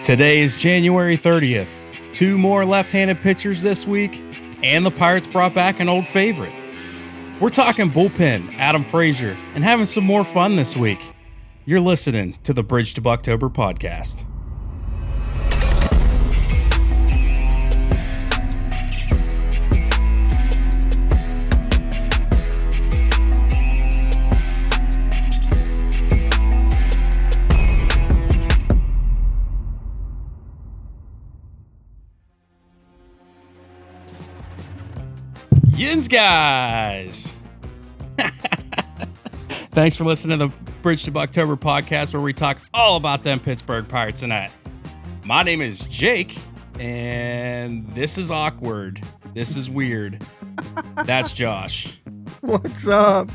Today is January 30th. 2 more left-handed pitchers this week, and the Pirates brought back an old favorite. We're talking bullpen, Adam Frazier, and having some more fun this week. You're listening to the Bridge to Buctober podcast. Yins, guys! Thanks for listening to the Bridge to Buctober podcast, where we talk all about them Pittsburgh Pirates tonight. My name is Jake, and this is awkward. This is weird. That's Josh. What's up?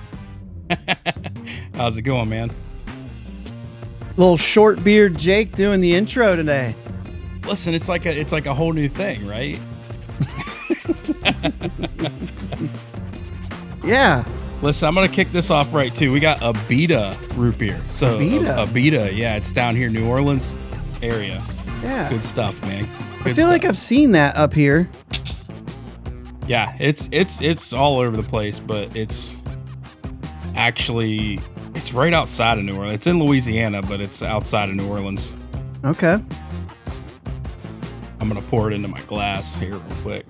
How's it going, man? Little short beard Jake doing the intro today. Listen, it's like a whole new thing, right? Yeah. Listen, I'm gonna kick this off right too. We got a Beta root beer. So a Beta, yeah, it's down here, New Orleans area. Yeah. Good stuff, man. I feel like I've seen that up here. Yeah, it's all over the place, but it's right outside of New Orleans. It's in Louisiana, but it's outside of New Orleans. Okay. I'm gonna pour it into my glass here real quick.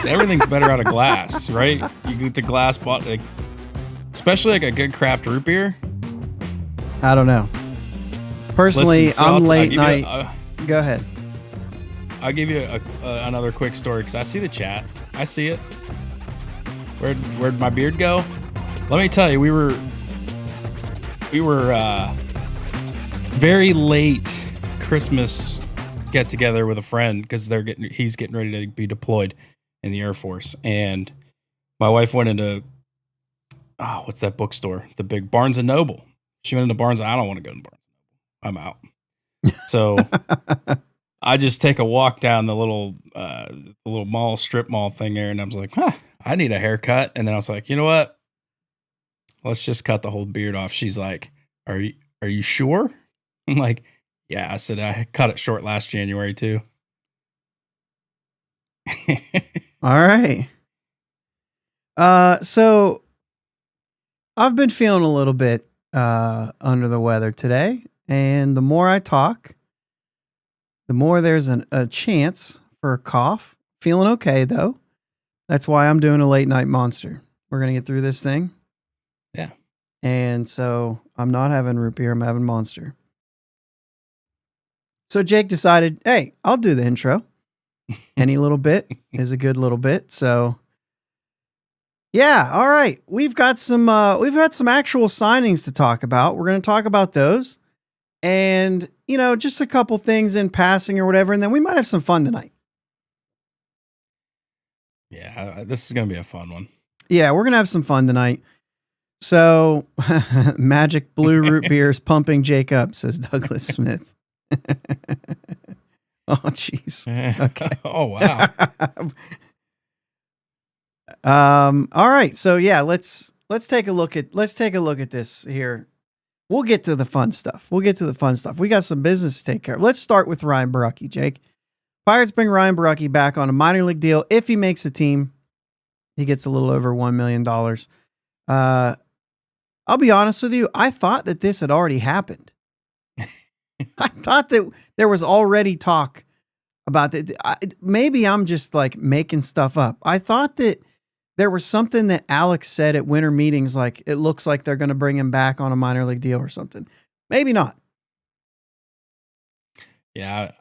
Everything's better out of glass, right? You get the glass bottle, like, especially like a good craft root beer. I don't know. Personally, Listen, so I'm late night. Go ahead. I'll give you another quick story because I see the chat. I see it. Where'd my beard go? Let me tell you, we were very late Christmas get together with a friend because he's getting ready to be deployed in the Air Force, and my wife went into what's that bookstore? The big Barnes and Noble. She went into Barnes. I don't want to go to Barnes and Noble. I'm out. So I just take a walk down the little strip mall thing there, and I was like, I need a haircut. And then I was like, you know what? Let's just cut the whole beard off. She's like, are you sure? I'm like, yeah. I said I cut it short last January too. All right. So I've been feeling a little bit under the weather today, and the more I talk, the more there's a chance for a cough. Feeling okay though. That's why I'm doing a late night monster. We're gonna get through this thing. Yeah. And so I'm not having root beer, I'm having monster. So Jake decided, hey, I'll do the intro. Any little bit is a good little bit. So yeah, all right. We've got some actual signings to talk about. We're going to talk about those. And, just a couple things in passing or whatever, and then we might have some fun tonight. Yeah, this is going to be a fun one. Yeah, we're going to have some fun tonight. So, Magic Blue Root Beers pumping Jake up, says Douglas Smith. Oh, jeez. Okay. Oh, wow. All right. So yeah, let's take a look at this here. We'll get to the fun stuff. We got some business to take care of. Let's start with Ryan Borucki, Jake. Pirates bring Ryan Borucki back on a minor league deal. If he makes a team, he gets a little over $1 million. I'll be honest with you. I thought that this had already happened. I thought that there was already talk about that. Maybe I'm just like making stuff up. I thought that there was something that Alex said at winter meetings, like it looks like they're going to bring him back on a minor league deal or something. Maybe not. Yeah,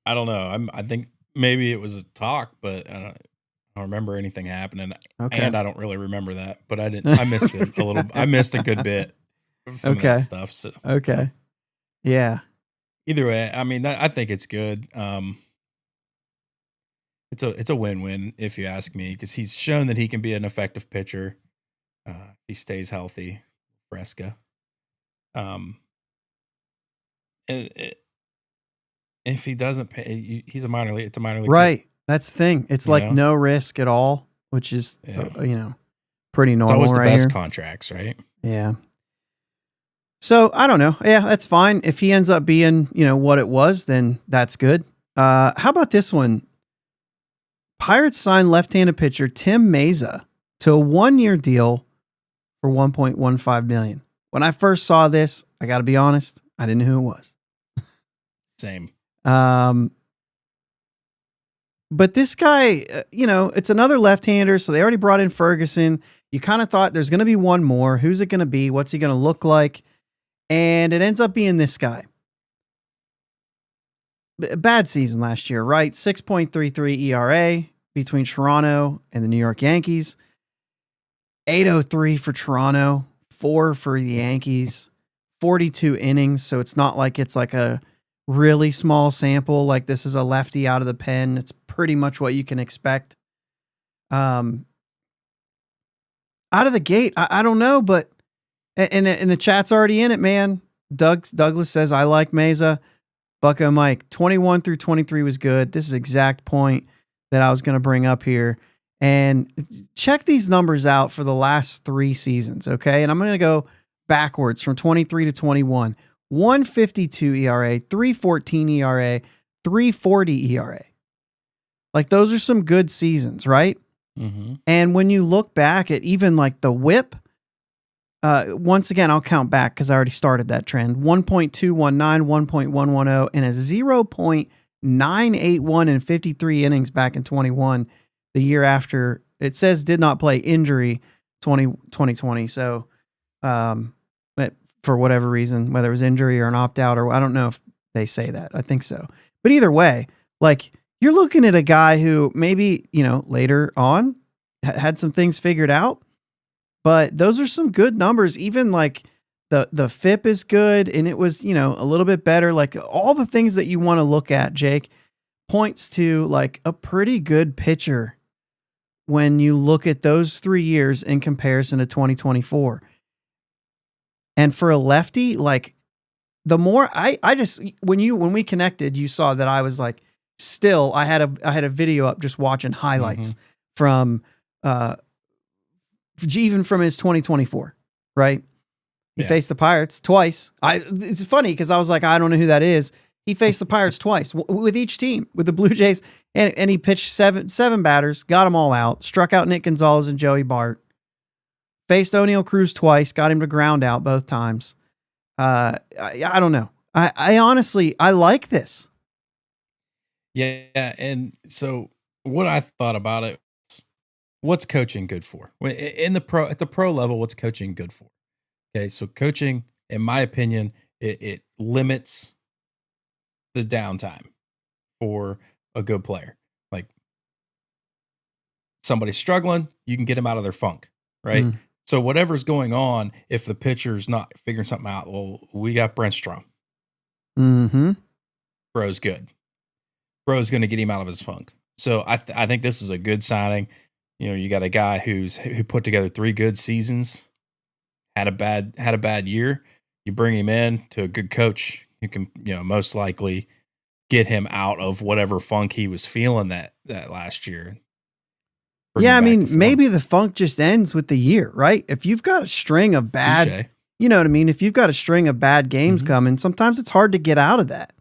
I don't know. I think maybe it was a talk, but I don't remember anything happening. Okay. And I don't really remember that, but I missed it a little. I missed a good bit from that stuff. So. Okay. Yeah. Either way, I mean, I think it's good. It's a win-win if you ask me, because he's shown that he can be an effective pitcher. He stays healthy, Fresca. And if he doesn't pay, he's a minor league. It's a minor league. Right. Kid. That's the thing. It's like no risk at all, which is pretty normal. It's always the right best here. Contracts, right? Yeah. So I don't know. Yeah, that's fine. If he ends up being, what it was, then that's good. How about this one? Pirates signed left-handed pitcher Tim Meza to a 1-year deal for $1.15 million. When I first saw this, I got to be honest, I didn't know who it was. Same. But this guy, it's another left-hander, so they already brought in Ferguson. You kind of thought there's going to be one more. Who's it going to be? What's he going to look like? And it ends up being this guy. Bad season last year, right? 6.33 ERA between Toronto and the New York Yankees. 803 for Toronto, 4 for the Yankees, 42 innings. So it's not like it's like a really small sample. Like this is a lefty out of the pen. It's pretty much what you can expect. Out of the gate, I don't know, but and the chat's already in it, man. Douglas says, I like Meza. Bucko Mike, 21 through 23 was good. This is the exact point that I was going to bring up here. And check these numbers out for the last 3 seasons, okay? And I'm going to go backwards from 23 to 21. 152 ERA, 314 ERA, 340 ERA. Like those are some good seasons, right? Mm-hmm. And when you look back at even like the whip, once again, I'll count back because I already started that trend. 1.219, 1.110, and a 0.981 in 53 innings back in 21. The year after, it says did not play, injury 2020. So, but for whatever reason, whether it was injury or an opt-out, or I don't know if they say that. I think so. But either way, like you're looking at a guy who maybe, later on had some things figured out, but those are some good numbers. Even like the FIP is good, and it was, a little bit better. Like all the things that you want to look at, Jake, points to like a pretty good pitcher when you look at those 3 years in comparison to 2024. And for a lefty, like the more I just, when we connected, you saw that I was like, still, I had a video up just watching highlights from, even from his 2024, right? He faced the Pirates twice. It's funny because I was like, I don't know who that is. He faced the Pirates twice with each team, with the Blue Jays, and he pitched seven batters, got them all out, struck out Nick Gonzalez and Joey Bart, faced O'Neill Cruz twice, got him to ground out both times. I don't know. I honestly, I like this. Yeah, and so what I thought about it was, what's coaching good for? At the pro level, what's coaching good for? Okay, so coaching, in my opinion, it limits the downtime for a good player. Like somebody's struggling, you can get them out of their funk, right? So whatever's going on, if the pitcher's not figuring something out, well, we got Brent Strom. Bro's good. Bro's going to get him out of his funk. So I think this is a good signing. You got a guy who put together 3 good seasons, had a bad year. You bring him in to a good coach, you can most likely get him out of whatever funk he was feeling that last year. Yeah, I mean, maybe the funk just ends with the year, right? If you've got a string of bad, Touché. you know what I mean? If you've got a string of bad games coming, sometimes it's hard to get out of that.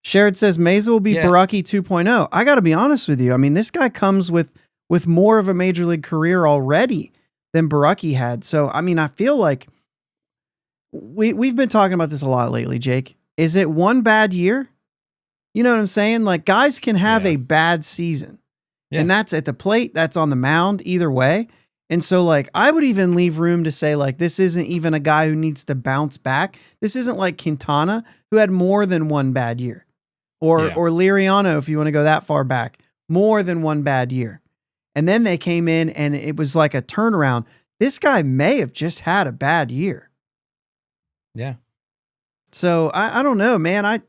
Sherrod says Meza will be Baraki 2.0. I got to be honest with you. I mean, this guy comes with more of a major league career already than Baraki had. So, I mean, I feel like we've been talking about this a lot lately, Jake. Is it one bad year? You know what I'm saying? Like guys can have a bad season. Yeah. And that's at the plate, that's on the mound, either way. And so like I would even leave room to say like this isn't even a guy who needs to bounce back. This isn't like Quintana, who had more than one bad year. Or Liriano, if you want to go that far back, more than one bad year. And then they came in and it was like a turnaround. This guy may have just had a bad year. Yeah. So I don't know, man.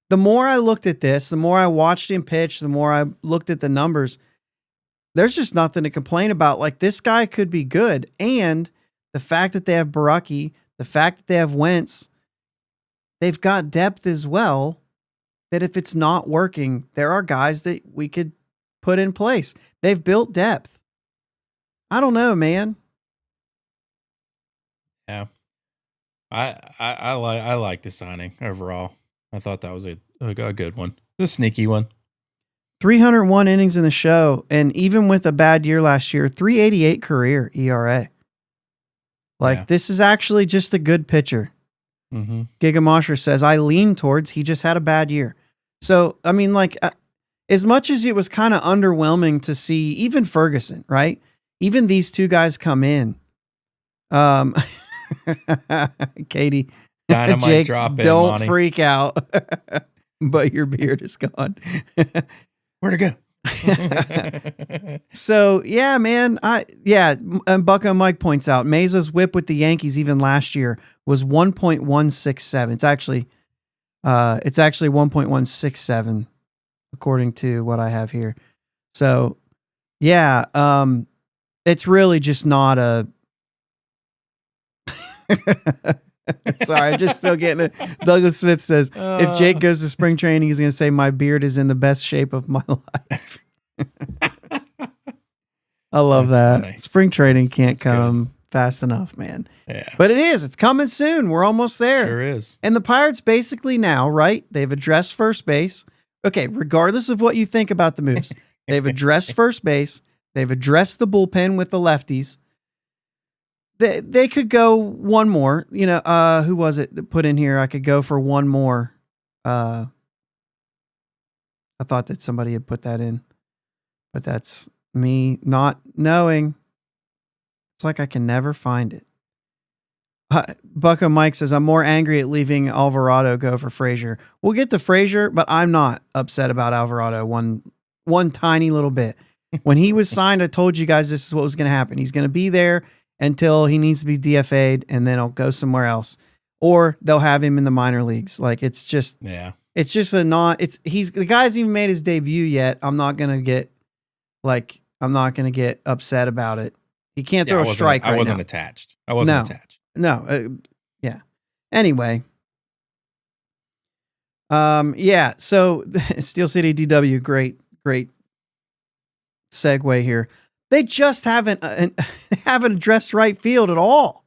The more I looked at this, the more I watched him pitch, the more I looked at the numbers, there's just nothing to complain about. Like this guy could be good. And the fact that they have Baraki, the fact that they have Wentz, they've got depth as well, that if it's not working, there are guys that we could put in place. They've built depth. I don't know, man. Yeah. I like the signing overall. I thought that was a good one, a sneaky one. 301 innings in the show, and even with a bad year last year, 388 career ERA. Like, this is actually just a good pitcher. Mm-hmm. Gigamosher says, I lean towards he just had a bad year. So, I mean, like, as much as it was kind of underwhelming to see even Ferguson, right? Even these two guys come in. Katie, Dynamite Jake, drop in, don't Monty. freak out. But your beard is gone. Where'd it go? So yeah, man. And Bucko Mike points out Mesa's whip with the Yankees even last year was 1.167. It's actually 1.167 according to what I have here. So yeah, it's really just not a. Sorry, I'm just still getting it. Douglas Smith says, if Jake goes to spring training, he's going to say, my beard is in the best shape of my life. I love that. Funny. Spring training can't come fast enough, man. Yeah. But it is. It's coming soon. We're almost there. Sure is. And the Pirates basically now, right? They've addressed first base. Okay, regardless of what you think about the moves, they've addressed first base. They've addressed the bullpen with the lefties. They could go one more. You know, who was it that put in here? I could go for one more. I thought that somebody had put that in, but that's me not knowing. It's like I can never find it. Bucko Mike says, I'm more angry at leaving Alvarado go for Frazier. We'll get to Frazier, but I'm not upset about Alvarado one tiny little bit. When he was signed, I told you guys this is what was going to happen. He's going to be there until he needs to be DFA'd, and then he'll go somewhere else. Or they'll have him in the minor leagues. Like, it's just, it's just the guy's even made his debut yet. I'm not going to get upset about it. He can't throw a strike right now. I wasn't attached. No. Yeah. Anyway. Yeah. So Steel City DW, great segue here. They just haven't addressed right field at all.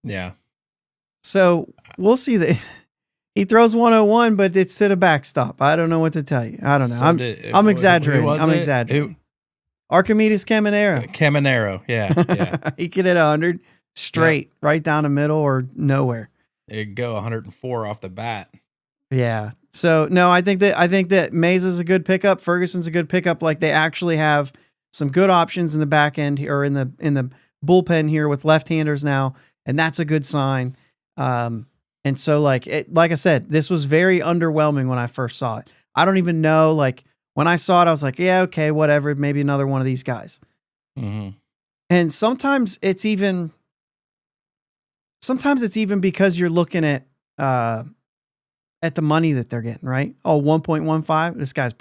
Yeah. So we'll see that he throws 101, but it's to the backstop. I don't know what to tell you. I don't know. I'm exaggerating. I'm exaggerating. Archimedes Caminero. Yeah. He could hit 100 straight, right down the middle or nowhere. It'd go 104 off the bat. Yeah. So no, I think that Mesa's a good pickup. Ferguson's a good pickup. Like, they actually have some good options in the back end or in the bullpen here with left-handers now, and that's a good sign. And so like I said, this was very underwhelming when I first saw it. I don't even know, like, when I saw it, I was like, yeah, okay, whatever, maybe another one of these guys. Mm-hmm. And sometimes it's even because you're looking at the money that they're getting, right? Oh, 1.15. This guy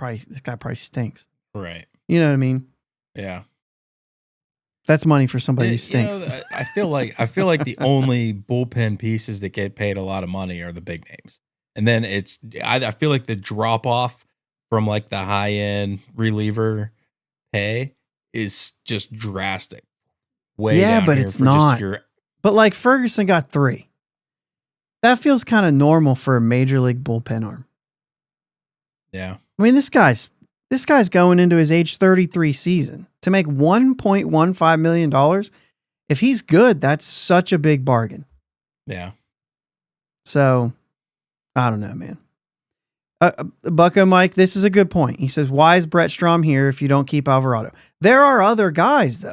probably stinks. Right. You know what I mean? Yeah. That's money for somebody who stinks. You know, I feel like the only bullpen pieces that get paid a lot of money are the big names. And then I feel like the drop off from like the high end reliever pay is just drastic. But it's not. But like Ferguson got 3. That feels kind of normal for a major league bullpen arm. Yeah. I mean, this guy's going into his age 33 season to make $1.15 million. If he's good, that's such a big bargain. Yeah. So I don't know, man. Bucko Mike, this is a good point. He says, why is Brett Strom here if you don't keep Alvarado? There are other guys though.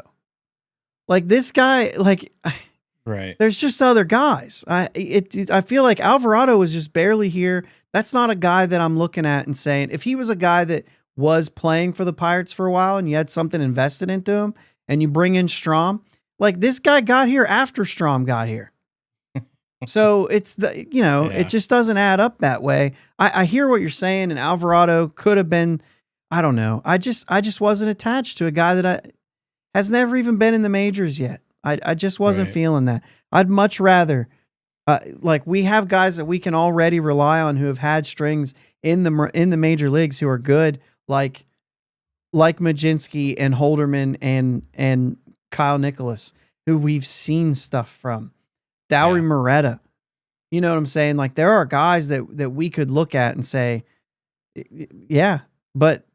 Like this guy, like, right. There's just other guys. I feel like Alvarado was just barely here. That's not a guy that I'm looking at and saying, if he was a guy that was playing for the Pirates for a while and you had something invested into him and you bring in Strom, like this guy got here after Strom got here. So it's it just doesn't add up that way. I hear what you're saying, and Alvarado could have been, I don't know. I just wasn't attached to a guy that has never even been in the majors yet. I just wasn't feeling that. I'd much rather, like, we have guys that we can already rely on who have had strings in the major leagues who are good, like Majinski and Holderman and Kyle Nicholas, who we've seen stuff from. Dowry Yeah. Moretta. You know what I'm saying? Like there are guys that we could look at and say, yeah, but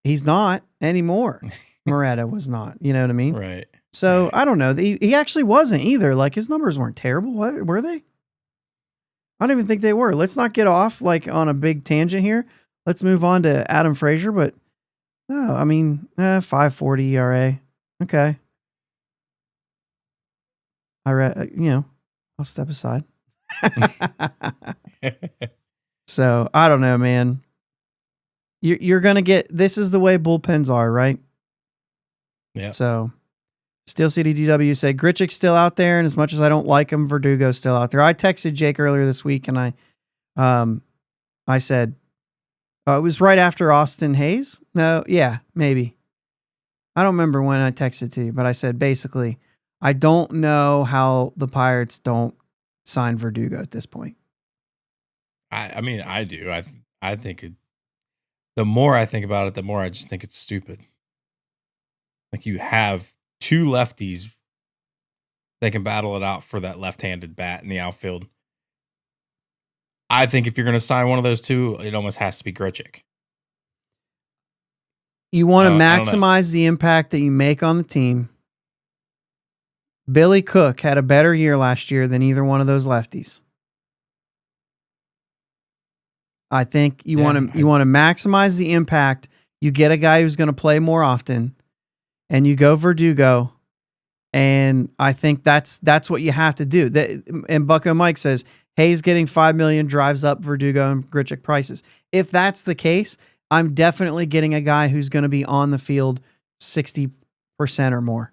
he's not anymore. Moretta was not. You know what I mean? Right. So Right. I don't know. He actually wasn't either. Like his numbers weren't terrible. What, were they? I don't even think they were. Let's not get off like on a big tangent here. Let's move on to Adam Frazier. But no, I mean, 5.40 ERA. Okay. I'll step aside. So I don't know, man. You're gonna get. This is the way bullpens are, right? Yeah. So, Steel City DW said Grichuk's still out there, and as much as I don't like him, Verdugo's still out there. I texted Jake earlier this week, and I said it was right after Austin Hayes. No, yeah, maybe. I don't remember when I texted to you, but I said basically, I don't know how the Pirates don't sign Verdugo at this point. I mean, I do. I think it. The more I think about it, the more I just think it's stupid. Like you have two lefties that can battle it out for that left-handed bat in the outfield. I think if you're going to sign one of those two, it almost has to be Grichuk. You want to maximize the impact that you make on the team. Billy Cook had a better year last year than either one of those lefties. I think you want to maximize the impact. You get a guy who's going to play more often, and you go Verdugo. And I think that's what you have to do. And Bucko Mike says Hayes getting $5 million drives up Verdugo and Grichuk prices. If that's the case, I'm definitely getting a guy who's going to be on the field 60% or more.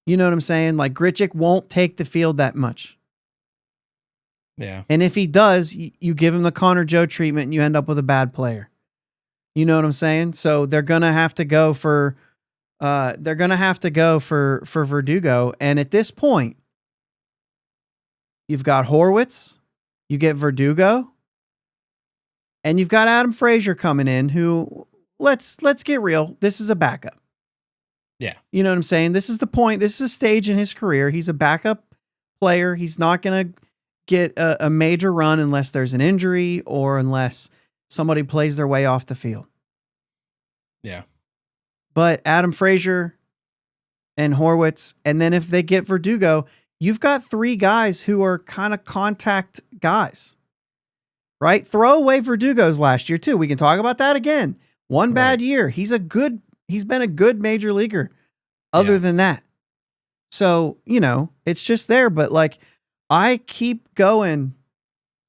You know what I'm saying? Like Grichuk won't take the field that much. Yeah. And if he does, you give him the Connor Joe treatment and you end up with a bad player. You know what I'm saying? So they're going to have to go for Verdugo. And at this point, you've got Horwitz, you get Verdugo, and you've got Adam Frazier coming in who, let's get real, this is a backup. Yeah. You know what I'm saying? This is the point. This is a stage in his career. He's a backup player. He's not going to get a major run unless there's an injury or unless somebody plays their way off the field. Yeah. But Adam Frazier and Horwitz, and then if they get Verdugo, you've got three guys who are kind of contact guys, right? Throw away Verdugo's last year too. We can talk about that again. One bad year. He's been a good major leaguer other than that. So, it's just there, but like I keep going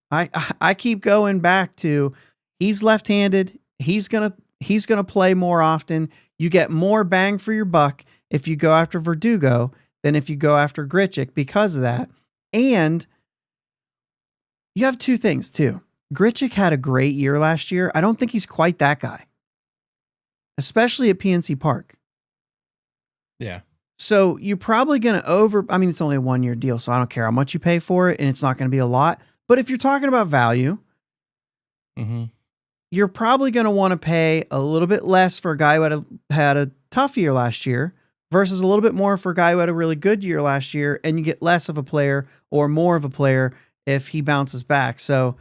back to he's left-handed. He's going to play more often. You get more bang for your buck if you go after Verdugo than if you go after Grichuk because of that. And you have two things too. Grichuk had a great year last year. I don't think he's quite that guy, especially at PNC Park. Yeah. So you're probably going to it's only a 1-year deal, so I don't care how much you pay for it, and it's not going to be a lot. But if you're talking about value, you're probably going to want to pay a little bit less for a guy who had a tough year last year versus a little bit more for a guy who had a really good year last year, and you get less of a player or more of a player if he bounces back. So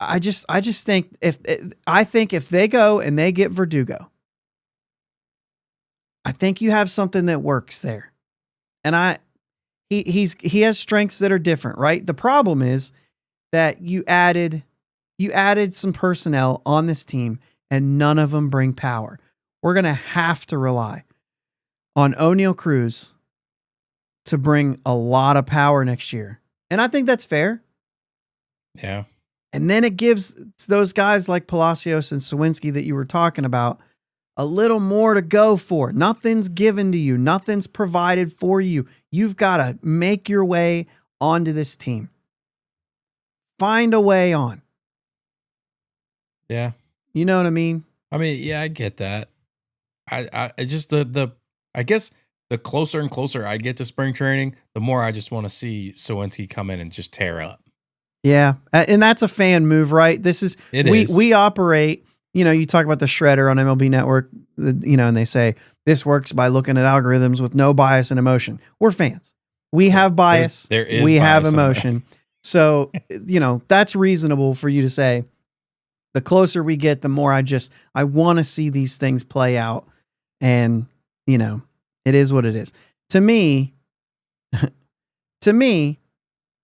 I just think if they go and they get Verdugo, I think you have something that works there. And he has strengths that are different, right? The problem is that you added some personnel on this team and none of them bring power. We're going to have to rely on O'Neal Cruz to bring a lot of power next year. And I think that's fair. Yeah. And then it gives those guys like Palacios and Sawinski that you were talking about a little more to go for. Nothing's given to you. Nothing's provided for you. You've got to make your way onto this team. Find a way on. Yeah. You know what I mean? I mean, yeah, I get that. I just I guess the closer and closer I get to spring training, the more I just want to see Sawinski come in and just tear up. Yeah. And that's a fan move, right? We operate you talk about the shredder on MLB Network, and they say this works by looking at algorithms with no bias and emotion. We're fans. We have bias. There is we bias have on emotion. So, that's reasonable for you to say. The closer we get, the more I want to see these things play out. And, it is what it is. To me,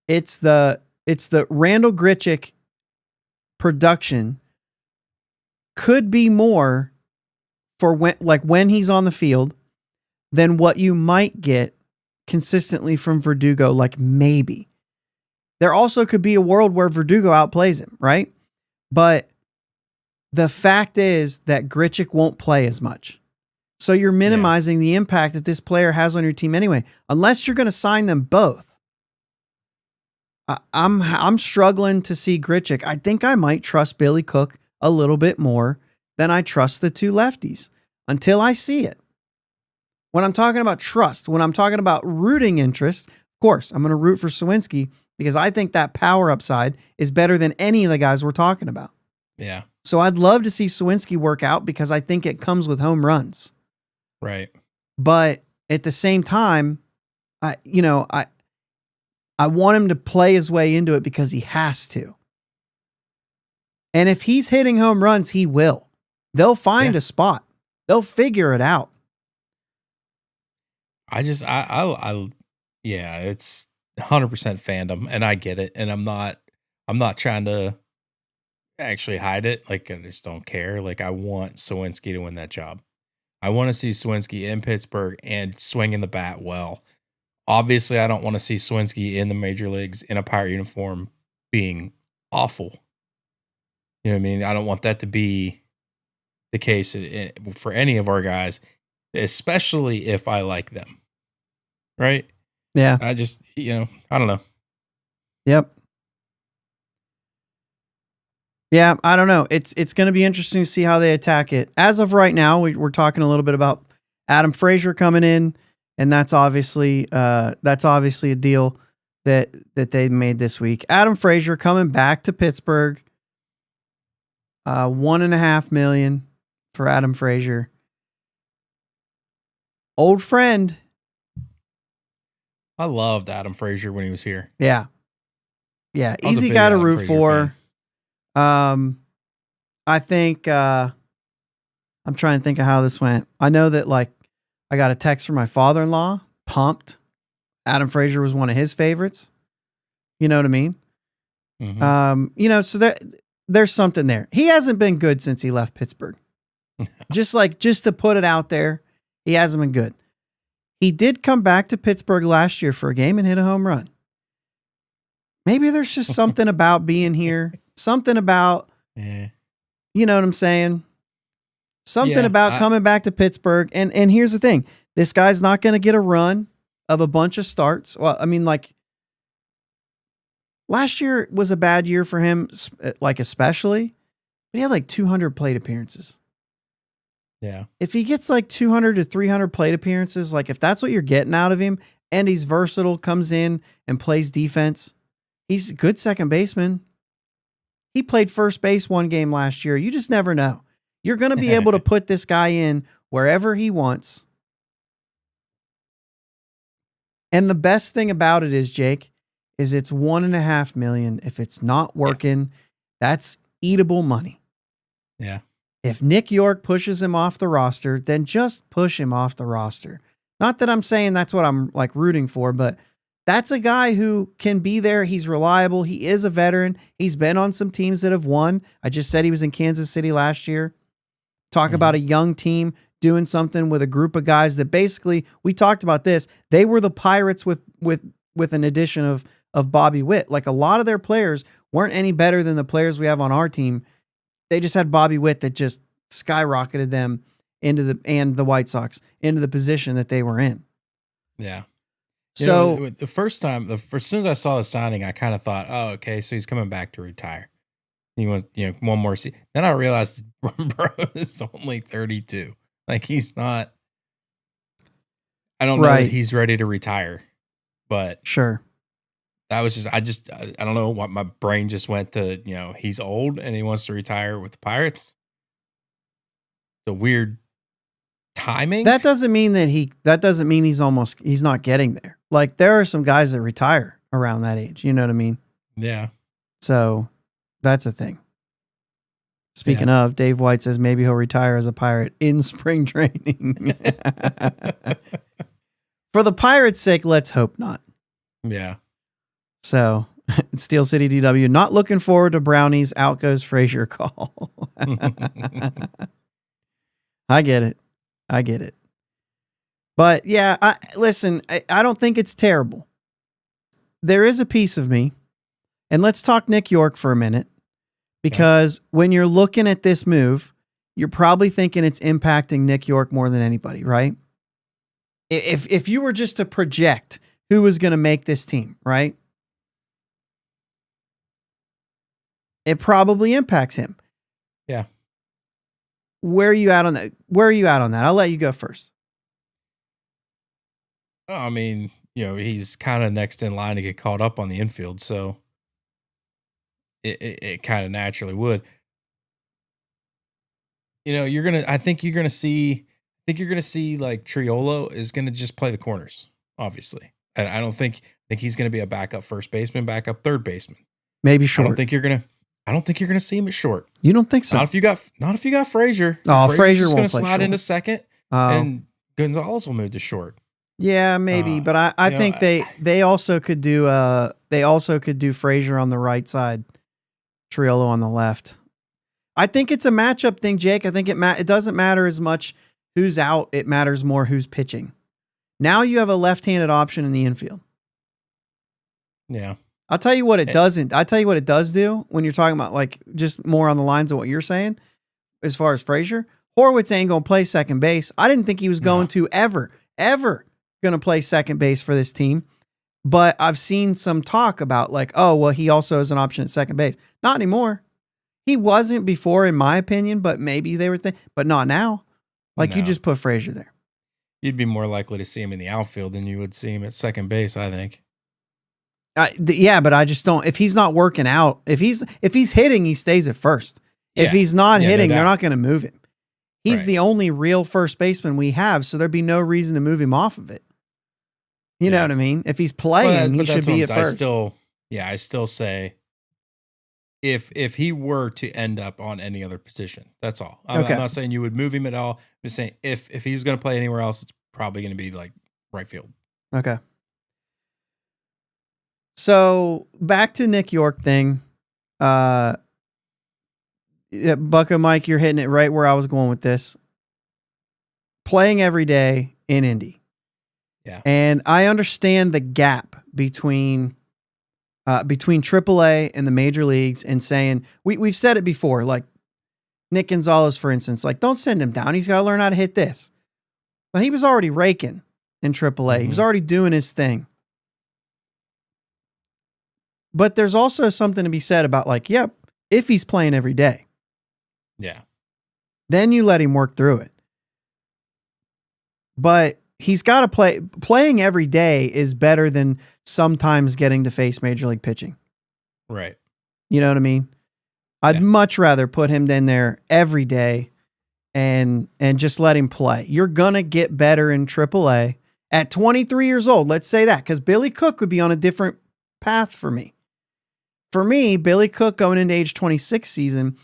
it's the Randall Grichuk production could be more for when he's on the field than what you might get consistently from Verdugo. Maybe there also could be a world where Verdugo outplays him, right? But the fact is that Grichuk won't play as much. So you're minimizing the impact that this player has on your team anyway, unless you're going to sign them both. I'm struggling to see Grichuk. I think I might trust Billy Cook a little bit more than I trust the two lefties until I see it. When I'm talking about trust, when I'm talking about rooting interest, of course, I'm going to root for Suwinski because I think that power upside is better than any of the guys we're talking about. Yeah. So I'd love to see Suwinski work out because I think it comes with home runs. Right. But at the same time, I want him to play his way into it because he has to. And if he's hitting home runs, he will. They'll find a spot. They'll figure it out. It's 100% fandom, and I get it. And I'm not trying to actually hide it. I just don't care. I want Suwinski to win that job. I want to see Suwinski in Pittsburgh and swinging the bat well. Obviously, I don't want to see Suwinski in the major leagues in a Pirate uniform being awful. You know what I mean? I don't want that to be the case for any of our guys, especially if I like them. Right? Yeah. I just, I don't know. Yep. Yeah, I don't know. It's going to be interesting to see how they attack it. As of right now, we're talking a little bit about Adam Frazier coming in, and that's obviously a deal that they made this week. Adam Frazier coming back to Pittsburgh. $1.5 million for Adam Frazier. Old friend. I loved Adam Frazier when he was here. Yeah. Yeah. Easy guy to root for. I think, I'm trying to think of how this went. I know that I got a text from my father-in-law, pumped. Adam Frazier was one of his favorites. You know what I mean? Mm-hmm. So there's something there. He hasn't been good since he left Pittsburgh. just to put it out there, he hasn't been good. He did come back to Pittsburgh last year for a game and hit a home run. Maybe there's just something about being here. Something about, you know what I'm saying? Something about coming back to Pittsburgh. And here's the thing. This guy's not going to get a run of a bunch of starts. Well, I mean, last year was a bad year for him, especially. But he had 200 plate appearances. Yeah. If he gets 200 to 300 plate appearances, if that's what you're getting out of him, and he's versatile, comes in and plays defense, he's a good second baseman. He played first base one game last year. You just never know. You're going to be able to put this guy in wherever he wants. And the best thing about it is, Jake, is it's $1.5 million. If it's not working, that's eatable money. Yeah. If Nick York pushes him off the roster, then just push him off the roster. Not that I'm saying that's what I'm rooting for, but that's a guy who can be there. He's reliable. He is a veteran. He's been on some teams that have won. I just said he was in Kansas City last year. Talk about a young team doing something with a group of guys that basically, we talked about this. They were the Pirates with an addition of Bobby Witt. A lot of their players weren't any better than the players we have on our team. They just had Bobby Witt that just skyrocketed them and the White Sox into the position that they were in. Yeah. So the first time, as soon as I saw the signing, I kind of thought, oh, okay, so he's coming back to retire. He wants, one more season. Then I realized, bro, is only 32. He's not. I don't know that he's ready to retire, but sure. That was I don't know what my brain just went to. He's old and he wants to retire with the Pirates. the weird timing. That doesn't mean he's not getting there. Like there are some guys that retire around that age. You know what I mean? Yeah. So that's a thing. Speaking of, Dave White says maybe he'll retire as a Pirate in spring training. For the Pirates' sake, let's hope not. Yeah. So, Steel City DW, not looking forward to Brownies. Out goes Frazier call. I get it. But yeah, listen, I don't think it's terrible. There is a piece of me, and let's talk Nick York for a minute, because when you're looking at this move, you're probably thinking it's impacting Nick York more than anybody, right? If you were just to project who was going to make this team, right? It probably impacts him. Yeah. Where are you at on that? I'll let you go first. Oh, I mean, he's kind of next in line to get caught up on the infield, so it kind of naturally would. I think you're gonna see like Triolo is gonna just play the corners, obviously. And I don't think he's gonna be a backup first baseman, backup third baseman. Maybe short. I don't think you're gonna see him at short. You don't think so? Not if you got Frazier. Oh, Frazier won't gonna play slide short. into second, and Gonzalez will move to short. Yeah, maybe, but I think they also could do Frazier on the right side, Triolo on the left. I think it's a matchup thing, Jake. I think it doesn't matter as much who's out. It matters more who's pitching. Now you have a left-handed option in the infield. Yeah. I'll tell you what it doesn't. I'll tell you what it does do when you're talking about like just more on the lines of what you're saying as far as Frazier. Horwitz ain't going to play second base. I didn't think he was going to ever going to play second base for this team. But I've seen some talk about like, oh, well, he also has an option at second base. Not anymore. He wasn't before, in my opinion, but maybe they were thinking, but not now. Like you just put Frazier there. You'd be more likely to see him in the outfield than you would see him at second base, I think. Yeah, but I just don't. If he's not working out, if he's hitting, he stays at first. Yeah. If he's not hitting, they're not going to move him. He's the only real first baseman we have, so there'd be no reason to move him off of it. You know what I mean? If he's playing, he should be at first. I still say if he were to end up on any other position, that's all. I'm not saying you would move him at all. I'm just saying if he's going to play anywhere else, it's probably going to be like right field. Okay. So back to Nick York thing. Bucko Mike, you're hitting it right where I was going with this. Playing every day in Indy. Yeah. And I understand the gap between AAA and the major leagues and saying, we've said it before, like Nick Gonzalez, for instance, like don't send him down. He's got to learn how to hit this. But he was already raking in AAA. Mm-hmm. He was already doing his thing. But there's also something to be said about like, if he's playing every day. Yeah. Then you let him work through it. But he's got to play. Playing every day is better than sometimes getting to face major league pitching. Right. You know what I mean? I'd much rather put him in there every day and just let him play. You're going to get better in AAA at 23 years old. Let's say that, because Billy Cook would be on a different path for me. For me, Billy Cook going into age 26 season,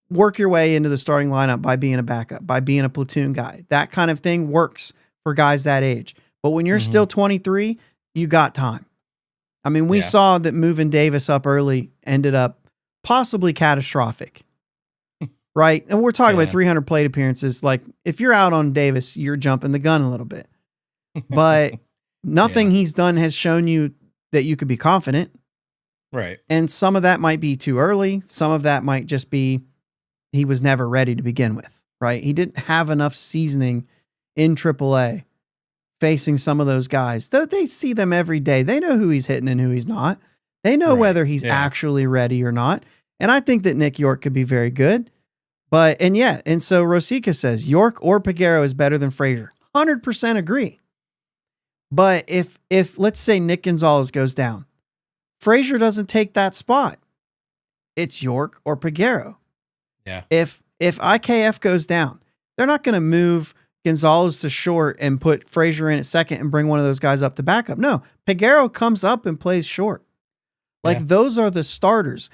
work your way into the starting lineup by being a backup, by being a platoon guy. That kind of thing works for guys that age. But when you're still 23, you got time. I mean, we saw that moving Davis up early ended up possibly catastrophic, right? And we're talking about 300 plate appearances. Like, if you're out on Davis, you're jumping the gun a little bit. But nothing he's done has shown you that you could be confident. Right. And some of that might be too early. Some of that might just be he was never ready to begin with, right? He didn't have enough seasoning in AAA facing some of those guys. They see them every day. They know who he's hitting and who he's not. They know whether he's actually ready or not. And I think that Nick York could be very good. And so Rosica says York or Peguero is better than Frazier. 100% agree. But if let's say Nick Gonzalez goes down, Frazier doesn't take that spot. It's York or Peguero. Yeah. If IKF goes down, They're not going to move Gonzalez to short and put Frazier in at second and bring one of those guys up to backup. No, Peguero comes up and plays short. Like those are the starters.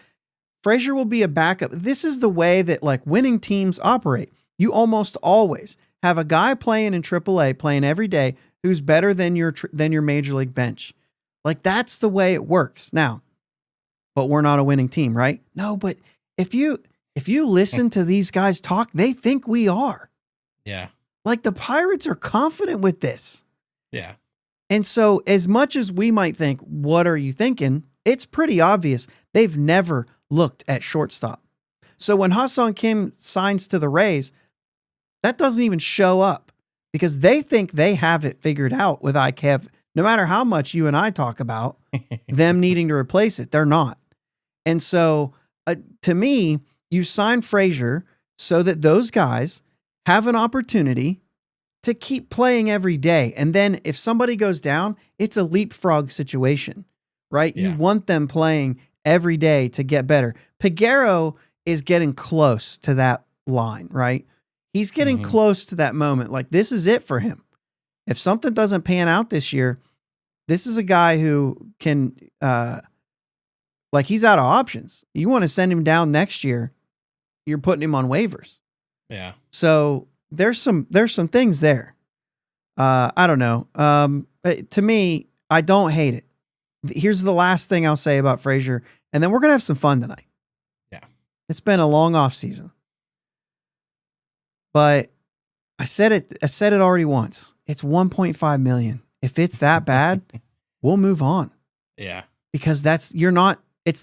Frazier will be a backup. This is the way that like winning teams operate. You almost always have a guy playing in AAA, playing every day, who's better than your major league bench. Like that's the way it works. Now, but we're not a winning team, right? No, but if you listen to these guys talk, they think we are. Yeah. Like the Pirates are confident with this. Yeah. And so as much as we might think, what are you thinking? It's pretty obvious they've never looked at shortstop. So when Ha-Seong Kim signs to the Rays, that doesn't even show up because they think they have it figured out with IKF. No matter how much you and I talk about them needing to replace it, they're not. And so to me, you sign Frazier so that those guys have an opportunity to keep playing every day. And then if somebody goes down, it's a leapfrog situation, right? Yeah. You want them playing every day to get better. Peguero is getting close to that line, right? He's getting close to that moment. Like this is it for him. If something doesn't pan out this year, this is a guy who can, like he's out of options. You want to send him down next year, you're putting him on waivers. Yeah. So there's some things there. I don't know. To me, I don't hate it. Here's the last thing I'll say about Frazier, and then we're going to have some fun tonight. Yeah. It's been a long off season. But I said it already once. It's 1.5 million. If it's that bad, we'll move on. Yeah. Because it's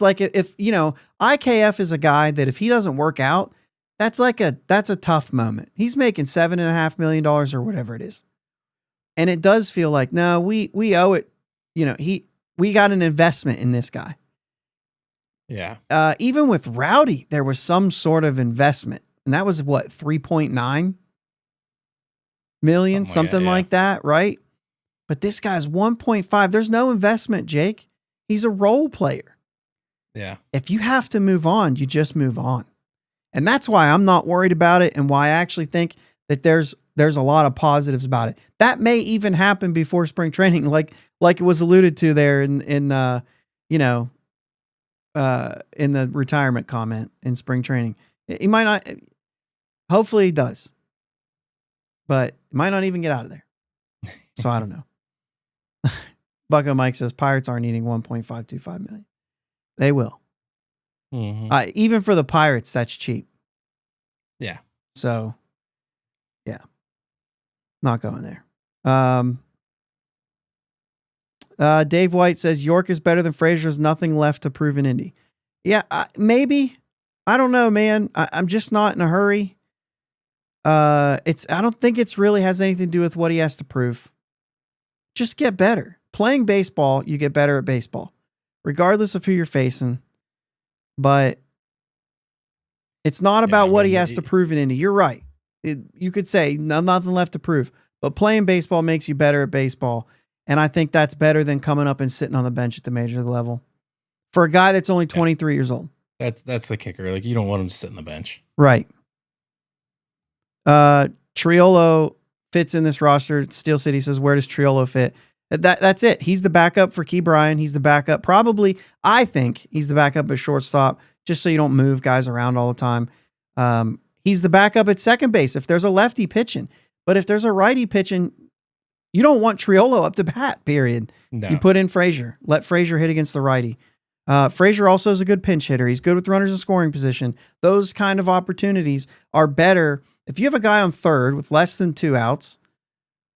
like if IKF is a guy that if he doesn't work out, that's a tough moment. He's making $7.5 million or whatever it is. And it does feel like, no, we owe it. We got an investment in this guy. Yeah. Even with Rowdy, there was some sort of investment. And that was what, 3.9 million, something like that, right? But this guy's 1.5. There's no investment, Jake. He's a role player. Yeah. If you have to move on, you just move on. And that's why I'm not worried about it and why I actually think that there's a lot of positives about it. That may even happen before spring training, like it was alluded to there in the retirement comment in spring training. He might not, hopefully he does, but he might not even get out of there. So I don't know. Bucko Mike says Pirates aren't needing 1.525 million. They will. Even for the Pirates, that's cheap. Yeah. So, yeah, not going there. Dave White says York is better than Frazier. Has nothing left to prove in Indy. Yeah, maybe. I don't know, man. I'm just not in a hurry. I don't think it's really has anything to do with what he has to prove. Just get better. Playing baseball, you get better at baseball, regardless of who you're facing. But it's not about what he has to prove in Indy. You're right. You could say nothing left to prove, but playing baseball makes you better at baseball. And I think that's better than coming up and sitting on the bench at the major league level for a guy that's only 23 years old. That's the kicker. Like you don't want him to sit on the bench. Right. Triolo fits in this roster. Steel City says, where does Triolo fit? That's it. He's the backup for Key Bryan. He's the backup. Probably, I think he's the backup at shortstop, just so you don't move guys around all the time. He's the backup at second base if there's a lefty pitching. But if there's a righty pitching, you don't want Triolo up to bat, period. No. You put in Frazier. Let Frazier hit against the righty. Frazier also is a good pinch hitter. He's good with runners in scoring position. Those kind of opportunities are better. If you have a guy on third with less than 2 outs,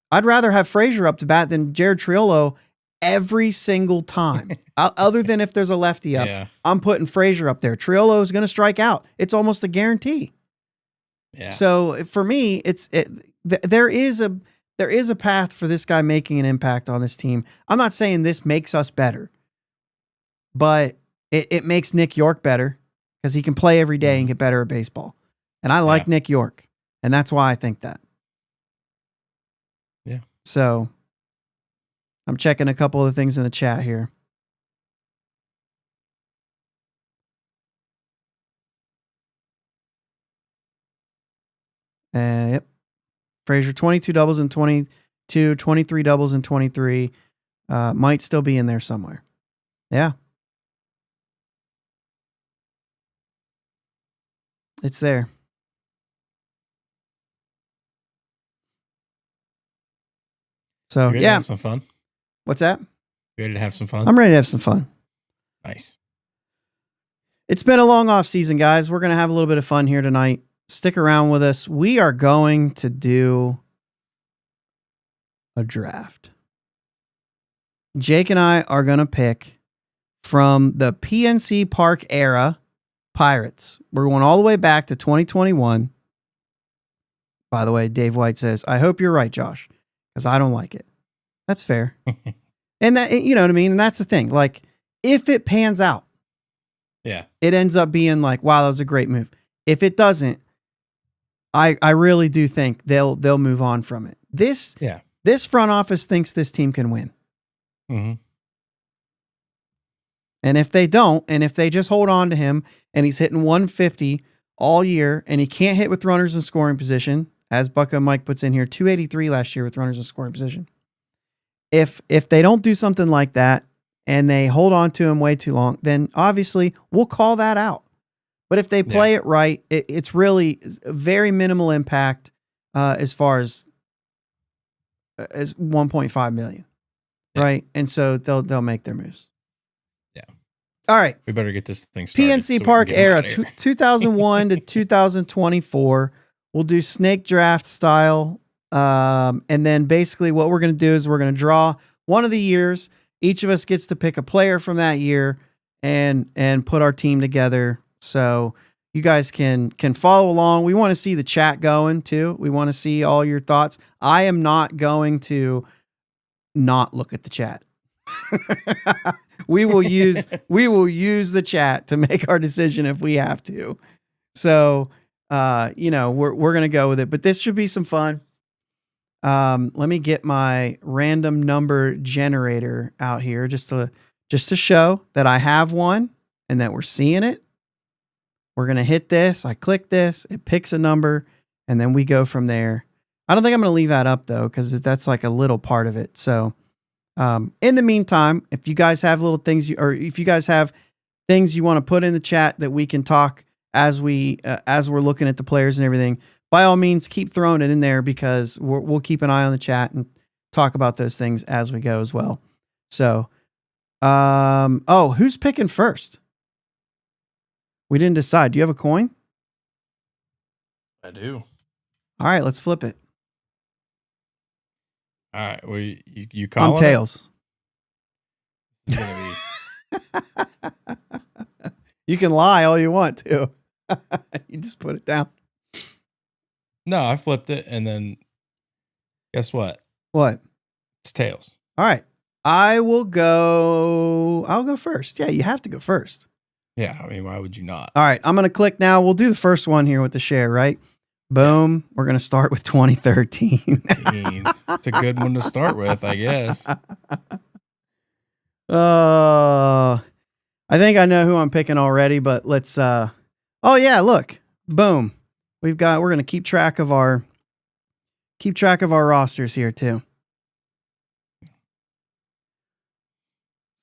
I'd rather have Frazier up to bat than Jared Triolo every single time. Other than if there's a lefty up, I'm putting Frazier up there. Triolo is going to strike out. It's almost a guarantee. Yeah. So for me, there is a path for this guy making an impact on this team. I'm not saying this makes us better, but it makes Nick York better because he can play every day and get better at baseball. And I like Nick York, and that's why I think that. Yeah. So I'm checking a couple of the things in the chat here. Yep. Frazier, 22 doubles in 22, 23 doubles in 23. Might still be in there somewhere. Yeah. It's there. So, You ready to have some fun? What's that? You ready to have some fun? I'm ready to have some fun. Nice. It's been a long off season, guys. We're going to have a little bit of fun here tonight. Stick around with us. We are going to do a draft. Jake and I are going to pick from the PNC Park era Pirates. We're going all the way back to 2021. By the way, Dave White says, I hope you're right, Josh, because I don't like it. That's fair. And that, you know what I mean? And that's the thing. Like, if it pans out, yeah, it ends up being like, wow, that was a great move. If it doesn't, I really do think they'll move on from it. This front office thinks this team can win. Mm-hmm. And if they don't, and if they just hold on to him and he's hitting 150 all year and he can't hit with runners in scoring position, as Bucko Mike puts in here, 283 last year with runners in scoring position. If they don't do something like that and they hold on to him way too long, then obviously we'll call that out. But if they play it right, it's really very minimal impact as far as 1.5 million, right? And so they'll make their moves. Yeah. All right. We better get this thing started. PNC Park era, 2001 to 2024. We'll do snake draft style. And then basically what we're going to do is we're going to draw one of the years. Each of us gets to pick a player from that year and put our team together. So you guys can follow along. We want to see the chat going too. We want to see all your thoughts. I am not going to not look at the chat. we will use the chat to make our decision if we have to. So, we're going to go with it, but this should be some fun. Let me get my random number generator out here just to show that I have one and that we're seeing it. We're going to hit this. I click this, it picks a number, and then we go from there. I don't think I'm going to leave that up though, because that's like a little part of it. So, in the meantime, if you guys have little things if you guys have things you want to put in the chat that we can talk as we're looking at the players and everything, by all means, keep throwing it in there because we'll keep an eye on the chat and talk about those things as we go as well. So, who's picking first? We didn't decide. Do you have a coin? I do. All right, let's flip it. All right. Well, you call I'm tails. It's gonna be... You can lie all you want to. You just put it down. No, I flipped it, and then guess what? What? It's tails. All right. I'll go first. Yeah, you have to go first. Yeah, I mean, why would you not? All right, I'm going to click now. We'll do the first one here with the share, right? Boom. We're going to start with 2013. It's a good one to start with, I guess. I think I know who I'm picking already, but let's oh yeah, look. Boom. We're going to keep track of our rosters here too.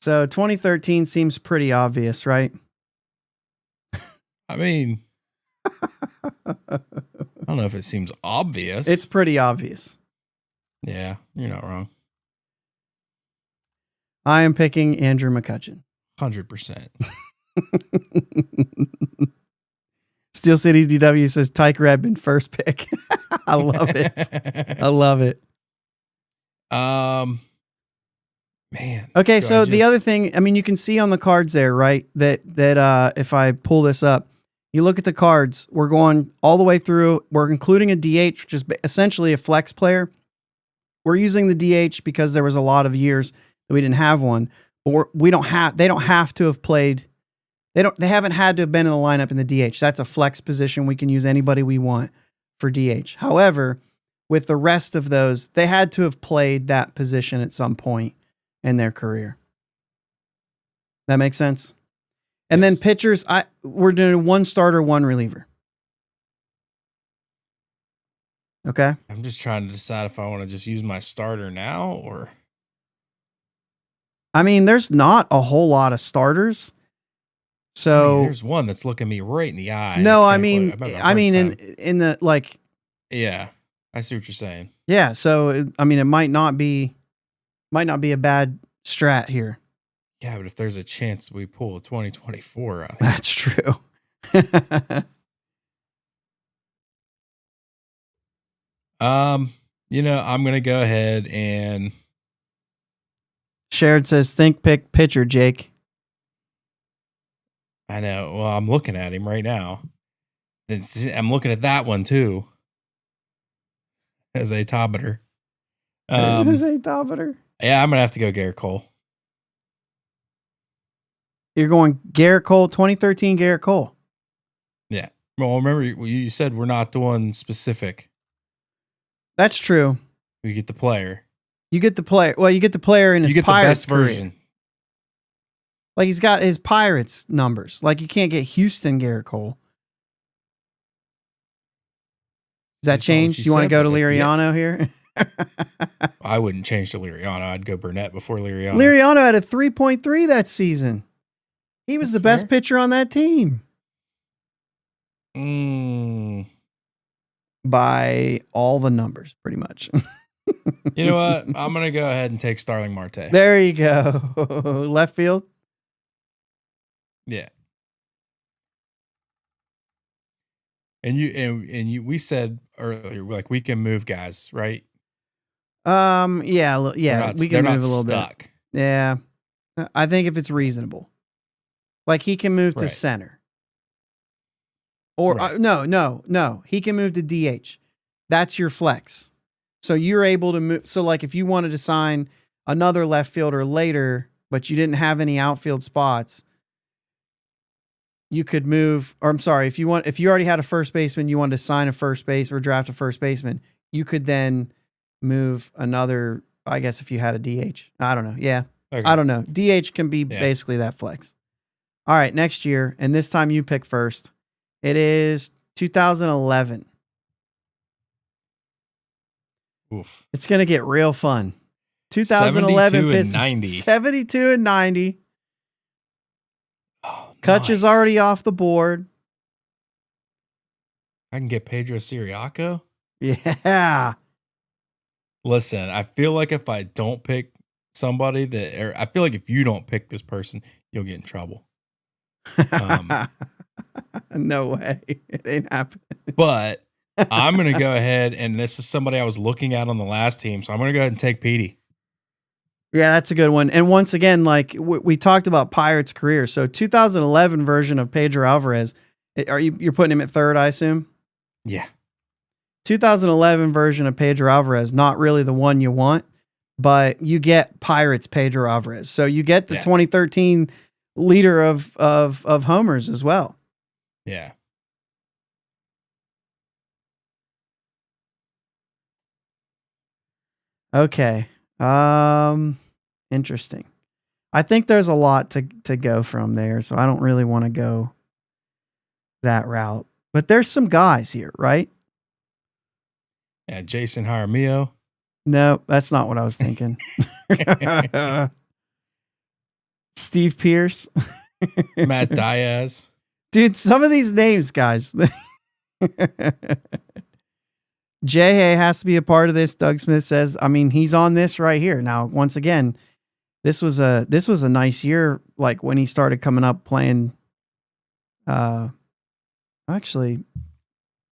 So 2013 seems pretty obvious, right? I mean, I don't know if it seems obvious. It's pretty obvious. Yeah, you're not wrong. I am picking Andrew McCutchen. 100%. Steel City DW says Tyke Redmond first pick. I love it. I love it. Man. Okay, so the other thing, I mean, you can see on the cards there, right? That if I pull this up, you look at the cards, we're going all the way through. We're including a DH, which is essentially a flex player. We're using the DH because there was a lot of years that we didn't have one. But they don't have to have played. They haven't had to have been in the lineup in the DH. That's a flex position. We can use anybody we want for DH. However, with the rest of those, they had to have played that position at some point in their career. That makes sense? And then pitchers, we're doing one starter, one reliever. Okay. I'm just trying to decide if I want to just use my starter now or. I mean, there's not a whole lot of starters. So there's one that's looking me right in the eye. no, I'm having a hard time. in the like. Yeah, I see what you're saying. Yeah. So it might not be a bad strat here. Yeah, but if there's a chance we pull a 2024 out here. That's true. I'm gonna go ahead and. Shared says, "Think pick pitcher, Jake." I know. Well, I'm looking at him right now. I'm looking at that one too. As a Tobiter. Who's a Tobiter? Yeah, I'm gonna have to go Garrett Cole. You're going Garrett Cole, 2013 Garrett Cole. Yeah. Well, remember you said we're not doing specific. That's true. We get the player. You get the player. Well, you get the player in his Pirates the best version. Career. Like he's got his Pirates numbers. Like you can't get Houston Garrett Cole. Does that change? Do you want to go to Liriano here? I wouldn't change to Liriano. I'd go Burnett before Liriano. Liriano had a 3.3 that season. He was the best pitcher on that team. By all the numbers, pretty much. You know what? I'm going to go ahead and take Starling Marte. There you go. Left field? Yeah. And we said earlier, like we can move guys, right? Yeah, we can move a little stuck. bit. Yeah. I think if it's reasonable. Like he can move to center. Or no. He can move to DH. That's your flex. So you're able to move. So like if you wanted to sign another left fielder later, but you didn't have any outfield spots, you could move. Or I'm sorry, if you already had a first baseman, you wanted to sign a first base or draft a first baseman, you could then move another. I guess if you had a DH, I don't know. Yeah, okay. I don't know. DH can be basically that flex. All right, next year, and this time you pick first. It is 2011. Oof. It's going to get real fun. 2011 72 and 90. Oh, Kutch is already off the board. I can get Pedro Siriaco. Yeah. Listen, I feel like if I don't pick somebody I feel like if you don't pick this person, you'll get in trouble. No way. It ain't happening. But I'm going to go ahead, and this is somebody I was looking at on the last team, so I'm going to go ahead and take Petey. Yeah, that's a good one. And once again, like we talked about Pirates' career. So 2011 version of Pedro Alvarez, you're putting him at third, I assume? Yeah. 2011 version of Pedro Alvarez, not really the one you want, but you get Pirates Pedro Alvarez. So you get the 2013 leader of homers as well. Yeah. Okay. Interesting. I think there's a lot to go from there, so I don't really want to go that route. But there's some guys here, right? Yeah, Jason Jaramillo. No, that's not what I was thinking. Steve Pierce. Matt Diaz. Dude, some of these names, guys. J.A. has to be a part of this. Doug Smith says, I mean, he's on this right here. Now, once again, this was a nice year, like when he started coming up playing actually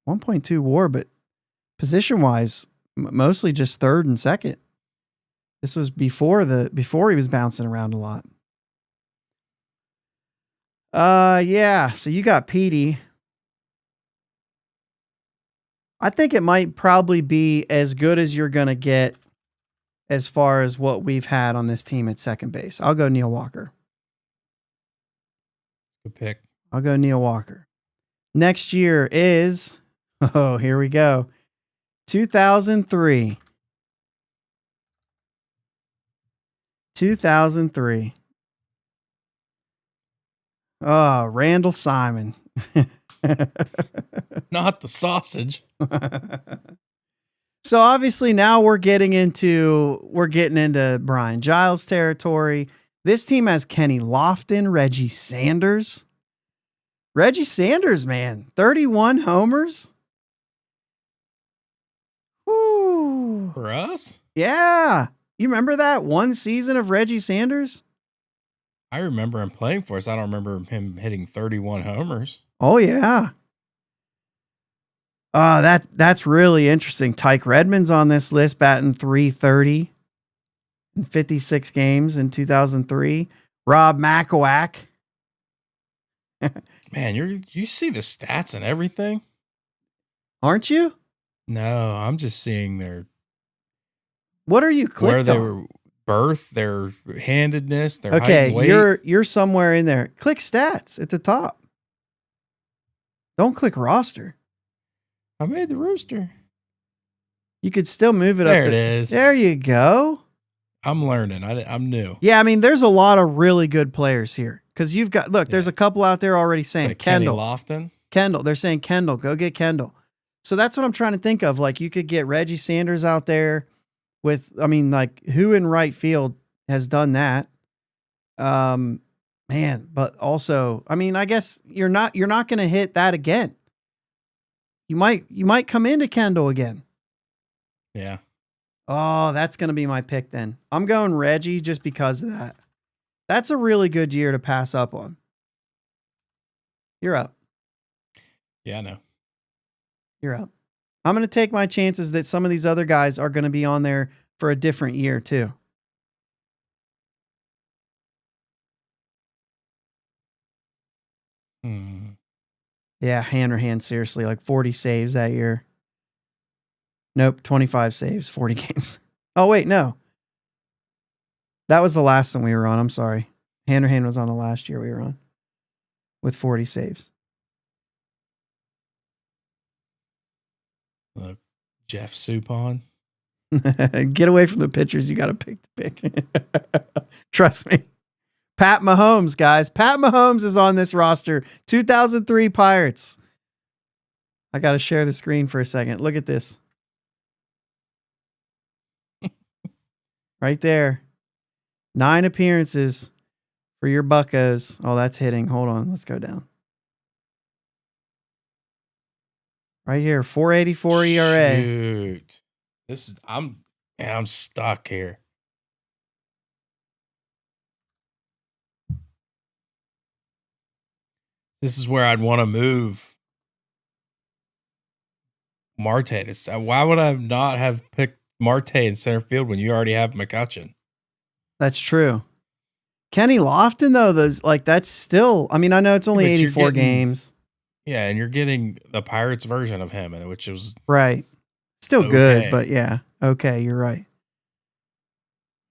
1.2 WAR, but position-wise, mostly just third and second. This was before he was bouncing around a lot. Yeah, so you got Petey. I think it might probably be as good as you're going to get as far as what we've had on this team at second base. I'll go Neil Walker. Good pick. I'll go Neil Walker. Next year is, here we go. 2003. 2003. Oh, Randall Simon. Not the sausage. So obviously now we're getting into Brian Giles territory. This team has Kenny Lofton, Reggie Sanders. Reggie Sanders, man, 31 homers. Woo. For us? Yeah. You remember that one season of Reggie Sanders? I remember him playing for us. I don't remember him hitting 31 homers. Oh, yeah. That's really interesting. Tyke Redmond's on this list, batting .330 in 56 games in 2003. Rob McElwack. Man, you see the stats and everything? Aren't you? No, I'm just seeing their What are you clicked where they on? were birth, their handedness, their height Okay, and weight. you're somewhere in there. Click stats at the top. Don't click roster. I made the rooster. You could still move it up. There it is. There you go. I'm learning. I'm new. Yeah, I mean, there's a lot of really good players here because you've got. Look, there's a couple out there already saying Like Kenny Kendall. Lofton. Kendall. They're saying Kendall. Go get Kendall. So that's what I'm trying to think of. Like you could get Reggie Sanders out there with. I mean, like who in right field has done that? Man, but also, I mean, I guess you're not going to hit that again. You might come into Kendall again. Yeah. Oh, that's going to be my pick then. I'm going Reggie just because of that. That's a really good year to pass up on. You're up. Yeah, I know. You're up. I'm going to take my chances that some of these other guys are going to be on there for a different year too. Yeah, Hanrahan, seriously, like 40 saves that year. Nope, 25 saves, 40 games. Oh, wait, no. That was the last one we were on. I'm sorry. Hanrahan was on the last year we were on with 40 saves. Jeff Supon. Get away from the pitchers. You got to pick the pick. Trust me. Pat Mahomes, guys. Pat Mahomes is on this roster. 2003 Pirates. I got to share the screen for a second. Look at this. Right there. 9 appearances for your Buccos. Oh, that's hitting. Hold on. Let's go down. Right here. 4.84 ERA. Shoot. I'm stuck here. This is where I'd want to move Marte. Why would I not have picked Marte in center field when you already have McCutcheon? That's true. Kenny Lofton, though, that's still, I mean, I know it's only 84 games. Yeah, and you're getting the Pirates version of him, which was right. Still good, but yeah. Okay, you're right.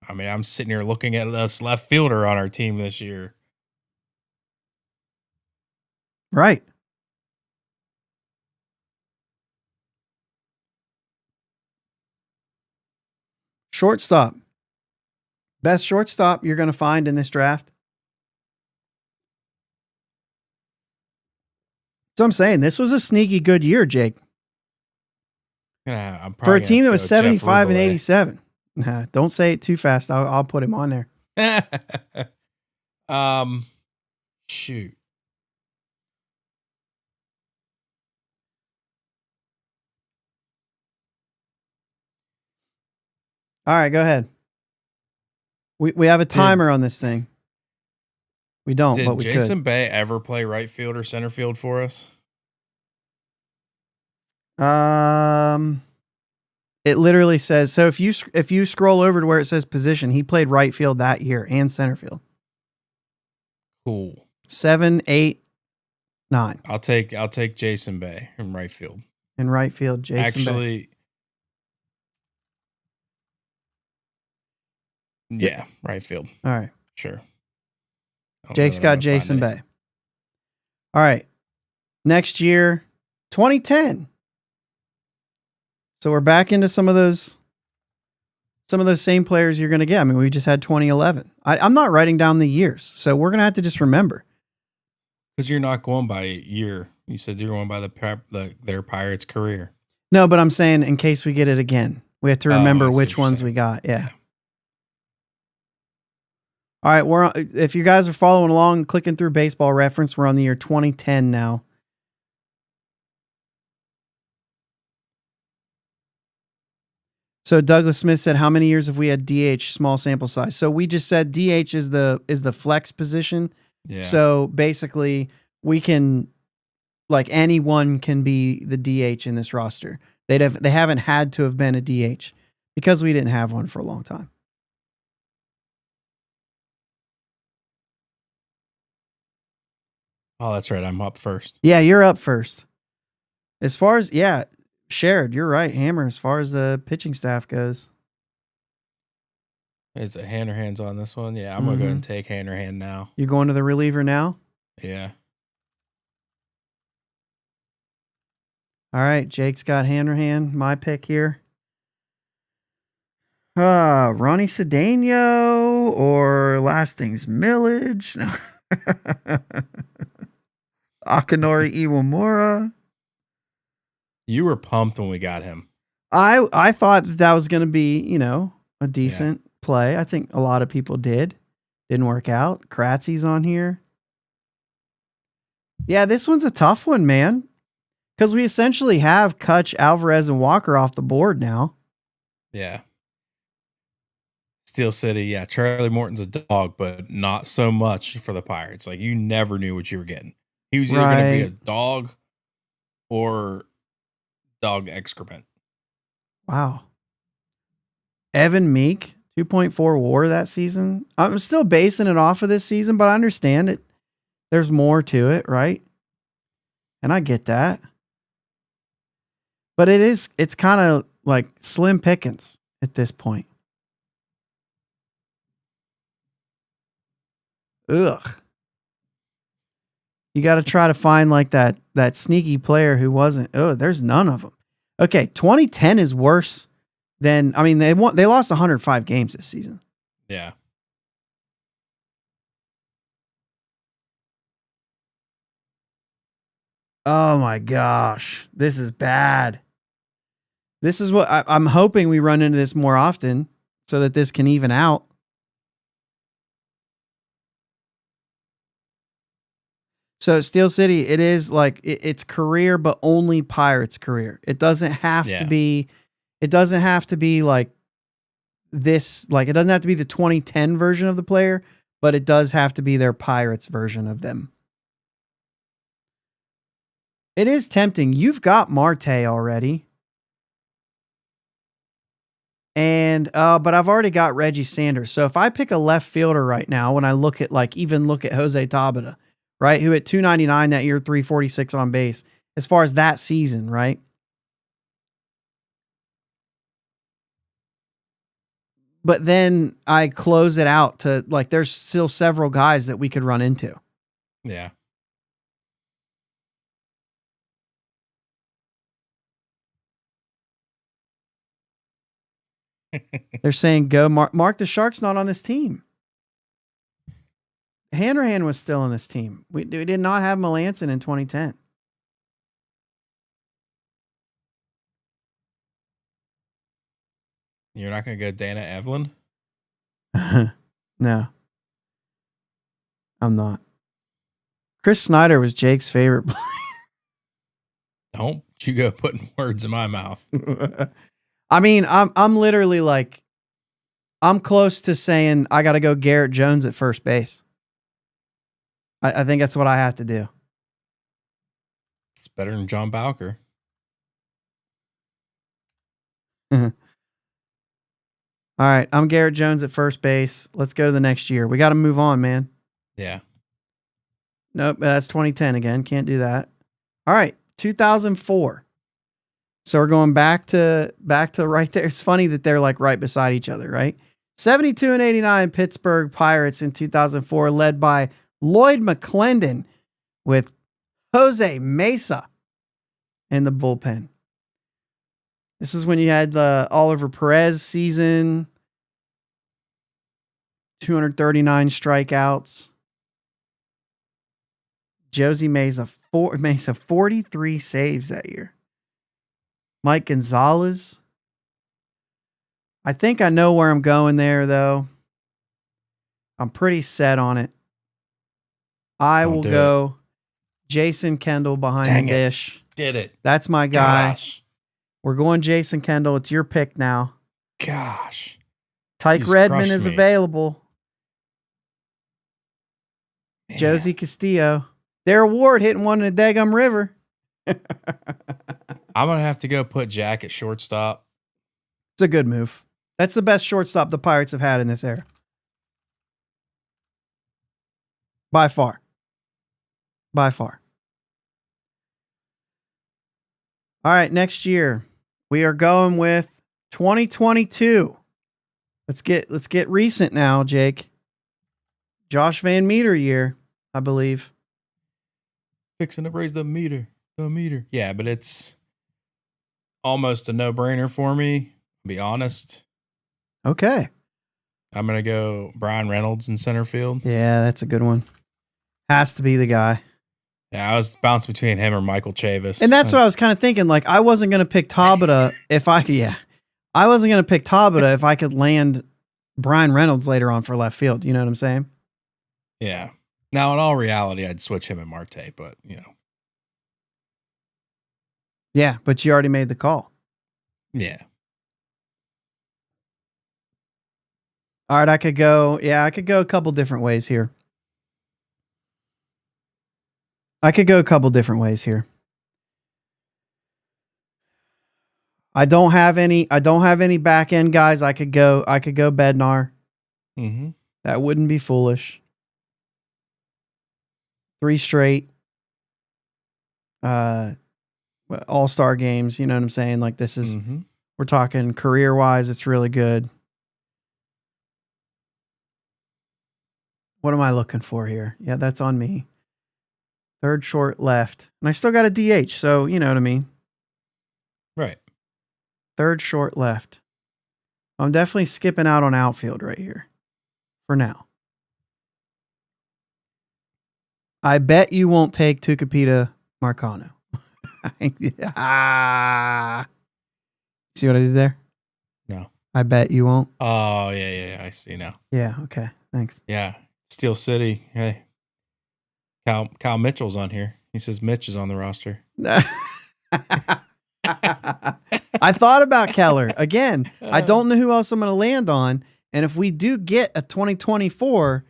I mean, I'm sitting here looking at this left fielder on our team this year. Right. Shortstop. Best shortstop you're going to find in this draft. So I'm saying this was a sneaky good year, Jake. Yeah, for a team that was 75 and 87. Nah, don't say it too fast. I'll put him on there. Shoot. All right, go ahead. We have a timer on this thing. We don't, but we could. Did Jason Bay ever play right field or center field for us? It literally says, so if you scroll over to where it says position, he played right field that year and center field. Cool. 7, 8, 9. I'll take Jason Bay in right field. In right field, Jason Bay. Yeah, right field. All right. Sure. Jake's got Jason Bay. All right. Next year, 2010. So we're back into some of those same players you're going to get. I mean, we just had 2011. I'm not writing down the years, so we're going to have to just remember. Because you're not going by year. You said you're going by their Pirates career. No, but I'm saying in case we get it again, we have to Oh, I remember see which what you're ones saying. we got. Yeah. All right, if you guys are following along, clicking through Baseball Reference, we're on the year 2010 now. So Douglas Smith said, "How many years have we had DH? Small sample size." So we just said DH is the flex position. Yeah. So basically, we can anyone can be the DH in this roster. They haven't had to have been a DH because we didn't have one for a long time. Oh, that's right. I'm up first. Yeah, you're up first. As far as Shared, you're right, Hammer. As far as the pitching staff goes, Is it hands on this one? Yeah, I'm gonna go ahead and take hand now. You going to the reliever now? Yeah. All right, Jake's got hand. My pick here. Ronnie Cedeno or last thing's Millage. No. Akinori Iwamura. You were pumped when we got him. I thought that was going to be, a decent play. I think a lot of people did. Didn't work out. Kratzy's on here. Yeah, this one's a tough one, man. Because we essentially have Kutch, Alvarez, and Walker off the board now. Yeah. Steel City, yeah. Charlie Morton's a dog, but not so much for the Pirates. Like, you never knew what you were getting. He was either going to be a dog or dog excrement. Wow. Evan Meek, 2.4 WAR that season. I'm still basing it off of this season, but I understand it. There's more to it, right? And I get that. But it's kind of like slim pickings at this point. Ugh. You got to try to find like that sneaky player who wasn't. Oh, there's none of them. Okay, 2010 is worse than, they lost 105 games this season. Yeah. Oh my gosh, this is bad. This is what I'm hoping we run into this more often so that this can even out. So Steel City, it is like it's career, but only Pirates career. It doesn't have to be. It doesn't have to be like this. Like it doesn't have to be the 2010 version of the player, but it does have to be their Pirates version of them. It is tempting. You've got Marte already. And but I've already got Reggie Sanders. So if I pick a left fielder right now, when I look at Jose Tabata, right, who at 299 that year, 346 on base, as far as that season, right? But then I close it out to there's still several guys that we could run into. Yeah. They're saying go Mark the Shark's not on this team. Hanrahan was still on this team. We did not have Melanson in 2010. You're not going to go Dana Evelyn? No. I'm not. Chris Snyder was Jake's favorite player. Don't you go putting words in my mouth. I'm literally I'm close to saying I got to go Garrett Jones at first base. I think that's what I have to do. It's better than John Bowker. All right, I'm Garrett Jones at first base. Let's go to the next year. We got to move on, man. Yeah. Nope, that's 2010 again. Can't do that. All right, 2004. So we're going back to right there. It's funny that they're right beside each other, right? 72 and 89 Pittsburgh Pirates in 2004, led by Lloyd McClendon with Jose Mesa in the bullpen. This is when you had the Oliver Perez season, 239 strikeouts. Josie Mesa 43 saves that year. Mike Gonzalez. I think I know where I'm going there, though. I'm pretty set on it. I will go Jason Kendall behind the dish. Did it. That's my guy. Gosh. We're going Jason Kendall. It's your pick now. Gosh. Tyke Redmond is available. Man. Josie Castillo. Their award hitting one in the Daggum River. I'm going to have to go put Jack at shortstop. It's a good move. That's the best shortstop the Pirates have had in this era. By far. By far. All right, next year we are going with 2022. Let's get recent now, Jake. Josh Van Meter year, I believe. Fixing to raise the meter. Yeah, but it's almost a no-brainer for me, to be honest. Okay. I'm going to go Brian Reynolds in center field. Yeah, that's a good one. Has to be the guy. Yeah, I was bouncing between him or Michael Chavis. And that's what I was kind of thinking. Like, I wasn't going to pick Tabata if I could. Yeah. I wasn't going to pick Tabata if I could land Brian Reynolds later on for left field. You know what I'm saying? Yeah. Now, in all reality, I'd switch him and Marte, but, you know. Yeah, but you already made the call. Yeah. All right, I could go a couple different ways here. I don't have any back end guys. I could go Bednar. Mm-hmm. That wouldn't be foolish. 3 straight all-star games, you know what I'm saying? Like, this is we're talking career-wise, it's really good. What am I looking for here? Yeah, that's on me. Third short left. And I still got a DH, so you know what I mean. Right. Third short left. I'm definitely skipping out on outfield right here. For now. I bet you won't take Tucupita Marcano. See what I did there? No. I bet you won't. Oh, yeah. I see now. Yeah, okay. Thanks. Yeah. Steel City. Hey. Cal Mitchell's on here. He says Mitch is on the roster. I thought about Keller. Again, I don't know who else I'm going to land on. And if we do get a 2024...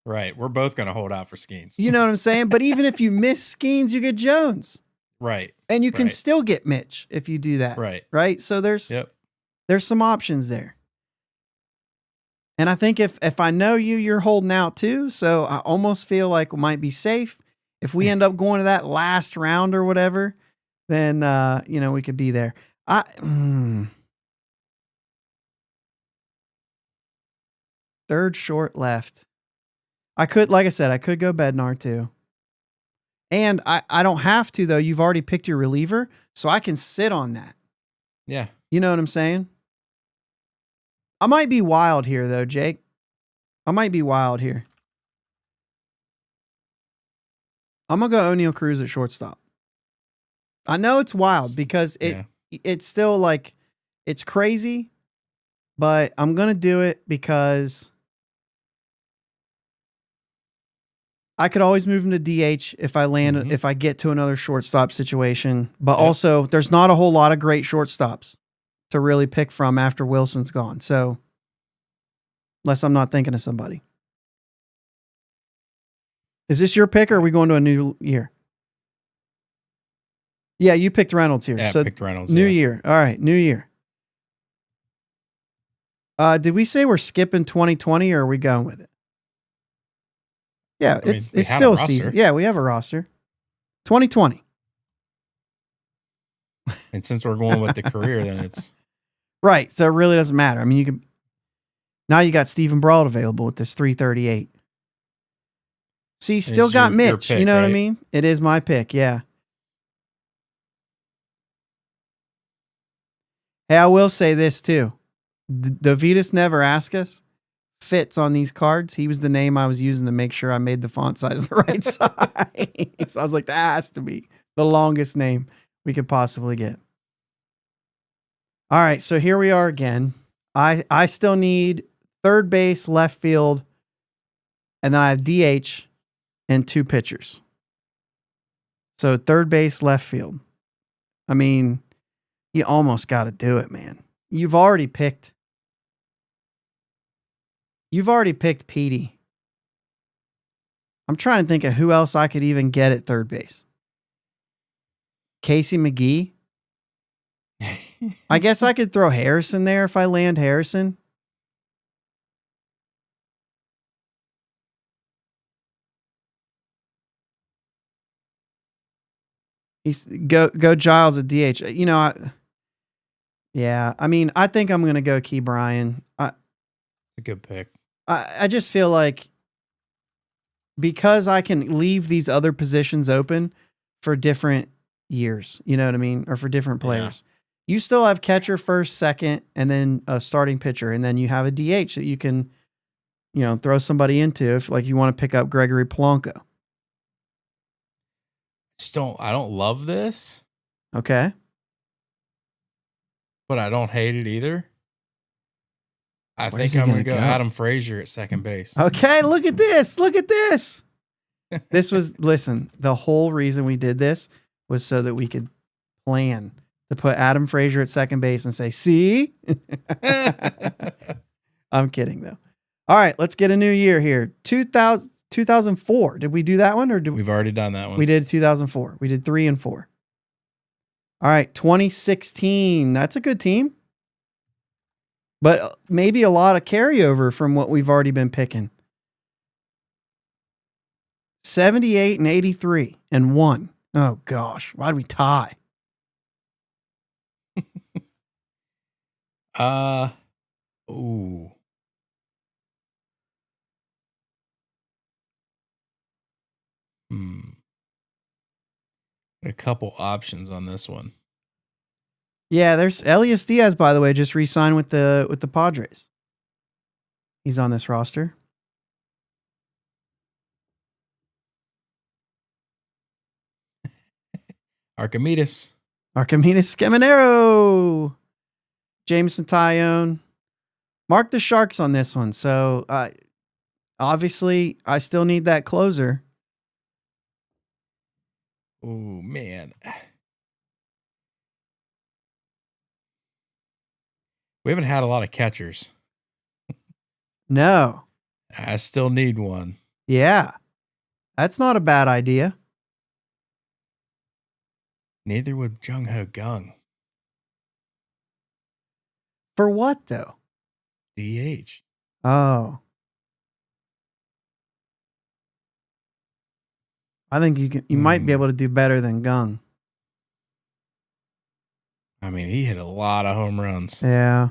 Right. We're both going to hold out for Skeens. You know what I'm saying? But even if you miss Skeens, you get Jones. Right. And you can still get Mitch if you do that. Right. Right? So there's some options there. And I think if I know you're holding out too. So I almost feel like we might be safe. If we end up going to that last round or whatever, then, we could be there. Third short left. Like I said, I could go Bednar too. And I don't have to, though. You've already picked your reliever, so I can sit on that. Yeah. You know what I'm saying? I might be wild here, though, Jake. I might be wild here. I'm going to go O'Neal Cruz at shortstop. I know it's wild because it's still like, it's crazy, but I'm going to do it because I could always move him to DH if I land, if I get to another shortstop situation. But also, there's not a whole lot of great shortstops to really pick from after Wilson's gone. So, unless I'm not thinking of somebody. Is this your pick or are we going to a new year? Yeah, you picked Reynolds here. Yeah, so I picked Reynolds. New year. All right, new year. Did we say we're skipping 2020 or are we going with it? Yeah, it's still a season. Yeah, we have a roster. 2020. And since we're going with the career, then it's right. So it really doesn't matter. I mean, you can now you got Stephen Brault available with this 338. See, still got Mitch. Pick, you know what I mean? It is my pick. Yeah. Hey, I will say this too. Davidas Never Ask Us fits on these cards. He was the name I was using to make sure I made the font size the right size. So I was like, that has to be the longest name we could possibly get. All right, so here we are again. I still need third base, left field, and then I have DH and 2 pitchers. So third base, left field. I mean, you almost got to do it, man. You've already picked Petey. I'm trying to think of who else I could even get at third base. Casey McGee. I guess I could throw Harrison there if I land Harrison. He's go Giles at DH. You know, I mean, I think I'm going to go Key Bryan. A good pick. I just feel like because I can leave these other positions open for different years, you know what I mean? Or for different players. You still have catcher first, second, and then a starting pitcher. And then you have a DH that you can, throw somebody into if like you want to pick up Gregory Polanco. I don't love this. Okay. But I don't hate it either. I think I'm going to go Adam Frazier at second base. Okay, look at this. Look at this. Listen, the whole reason we did this was so that we could plan to put Adam Frazier at second base and say, see? I'm kidding, though. All right, let's get a new year here. 2004. Did we do that one? We've already done that one. We did 2004. We did 3 and 4. All right, 2016. That's a good team. But maybe a lot of carryover from what we've already been picking. 78 and 83 and 1. Oh, gosh. Why'd we tie? Ooh. A couple options on this one. Yeah, there's Elias Diaz, by the way, just re-signed with the Padres. He's on this roster. Archimedes Scaminero. Jameson Tyone. Mark the Sharks on this one. So, obviously, I still need that closer. Oh, man. We haven't had a lot of catchers. No. I still need one. Yeah. That's not a bad idea. Neither would Jung Ho Gung. For what, though? DH. Oh. I think you might be able to do better than Gung. I mean, he hit a lot of home runs. Yeah.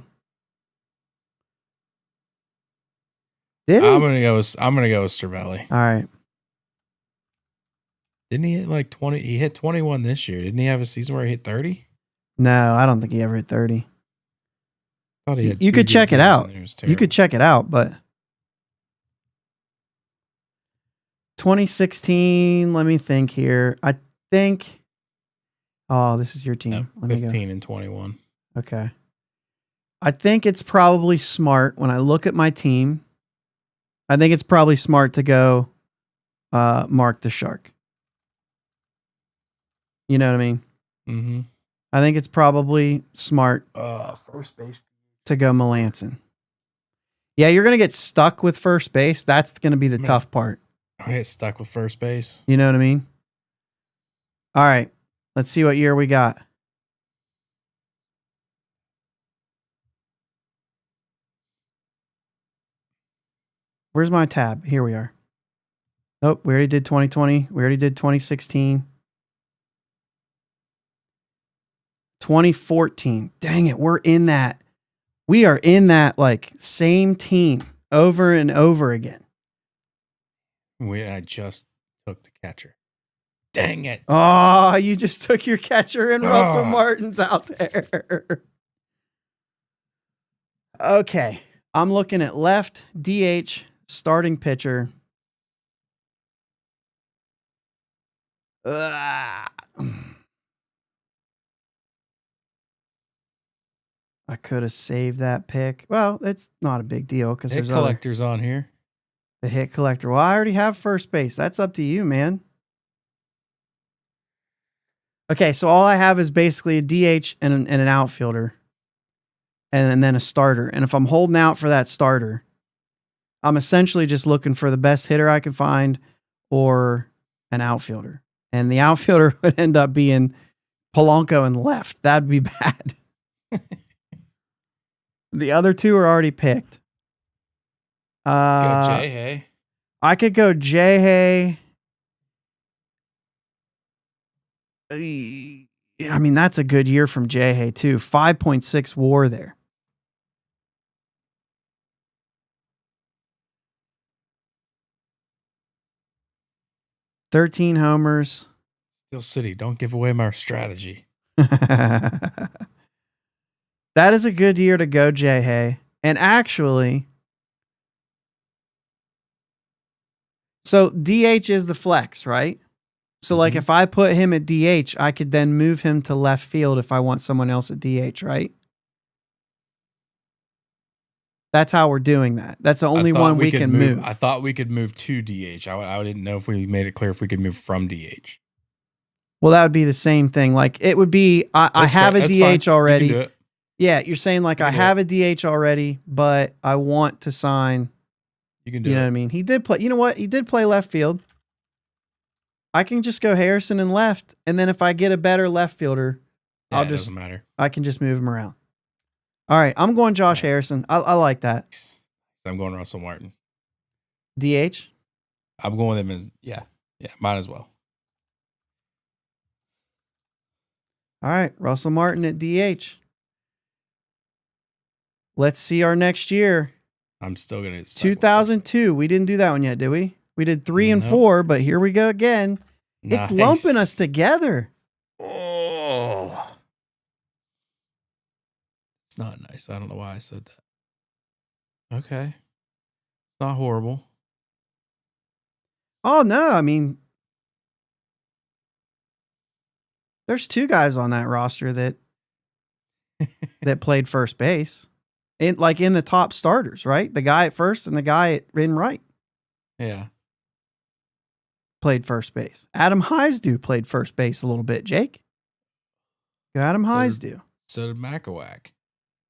Did he? I'm gonna go with Cervelli. All right. Didn't he hit like 20? He hit 21 this year. Didn't he have a season where he hit 30? No, I don't think he ever hit 30. I thought he had you could check it out. You could check it out, but 2016, let me think here. I think this is your team. No, 15 and 21. Okay. I think it's probably smart when I look at my team. I think it's probably smart to go Mark the Shark. You know what I mean? Mm-hmm. I think it's probably smart first base to go Melanson. Yeah, you're going to get stuck with first base. That's going to be the tough part. I get stuck with first base. You know what I mean? All right. Let's see what year we got. Where's my tab? Here we are. Oh, we already did 2020. We already did 2016. 2014. Dang it. We are in that like same team over and over again. I just took the catcher. Dang it. Oh, you just took your catcher and Russell Martin's out there. Okay. I'm looking at left, DH, starting pitcher. I could have saved that pick. Well, it's not a big deal because Hit there's collectors on here. the hit collector. Well, I already have first base. That's up to you, man. Okay, so all I have is basically a DH and an outfielder, and then a starter. And if I'm holding out for that starter, I'm essentially just looking for the best hitter I can find or an outfielder. And the outfielder would end up being Polanco in left. That'd be bad. The other two are already picked. Go Jay Hay. I could go Jay Hay. I mean, that's a good year from Jay Hay, too. 5.6 WAR there. $13 homers. Steel City, don't give away my strategy. That is a good year to go, Jay Hay. And actually, so DH is the flex, right? So, like, if I put him at DH, I could then move him to left field if I want someone else at DH, right? That's how we're doing that. That's the only one we can move. I thought we could move to DH. I didn't know if we made it clear if we could move from DH. Well, that would be the same thing. Like, it would be, I have a DH already. You can do it. Yeah, you're saying, like, I have a DH already, but I want to sign. You can do it. You know what I mean? He did play, you know what? He did play left field. I can just go Harrison and left, and then if I get a better left fielder, it doesn't matter. I can just move him around. All right, I'm going Josh Harrison. I like that. I'm going Russell Martin. DH? I'm going with him as, might as well. All right, Russell Martin at DH. Let's see our next year. I'm still going to. 2002. We didn't do that one yet, did we? We did 3 and 4, but here we go again. Nice. It's lumping us together. Oh. It's not nice. I don't know why I said that. Okay. It's not horrible. Oh, no. I mean, there's 2 guys on that roster that played first base. In the top starters, right? The guy at first and the guy in right. Yeah. Played first base. Adam Heisdew played first base a little bit, Jake. Go Adam Heisdew. So did McElwack.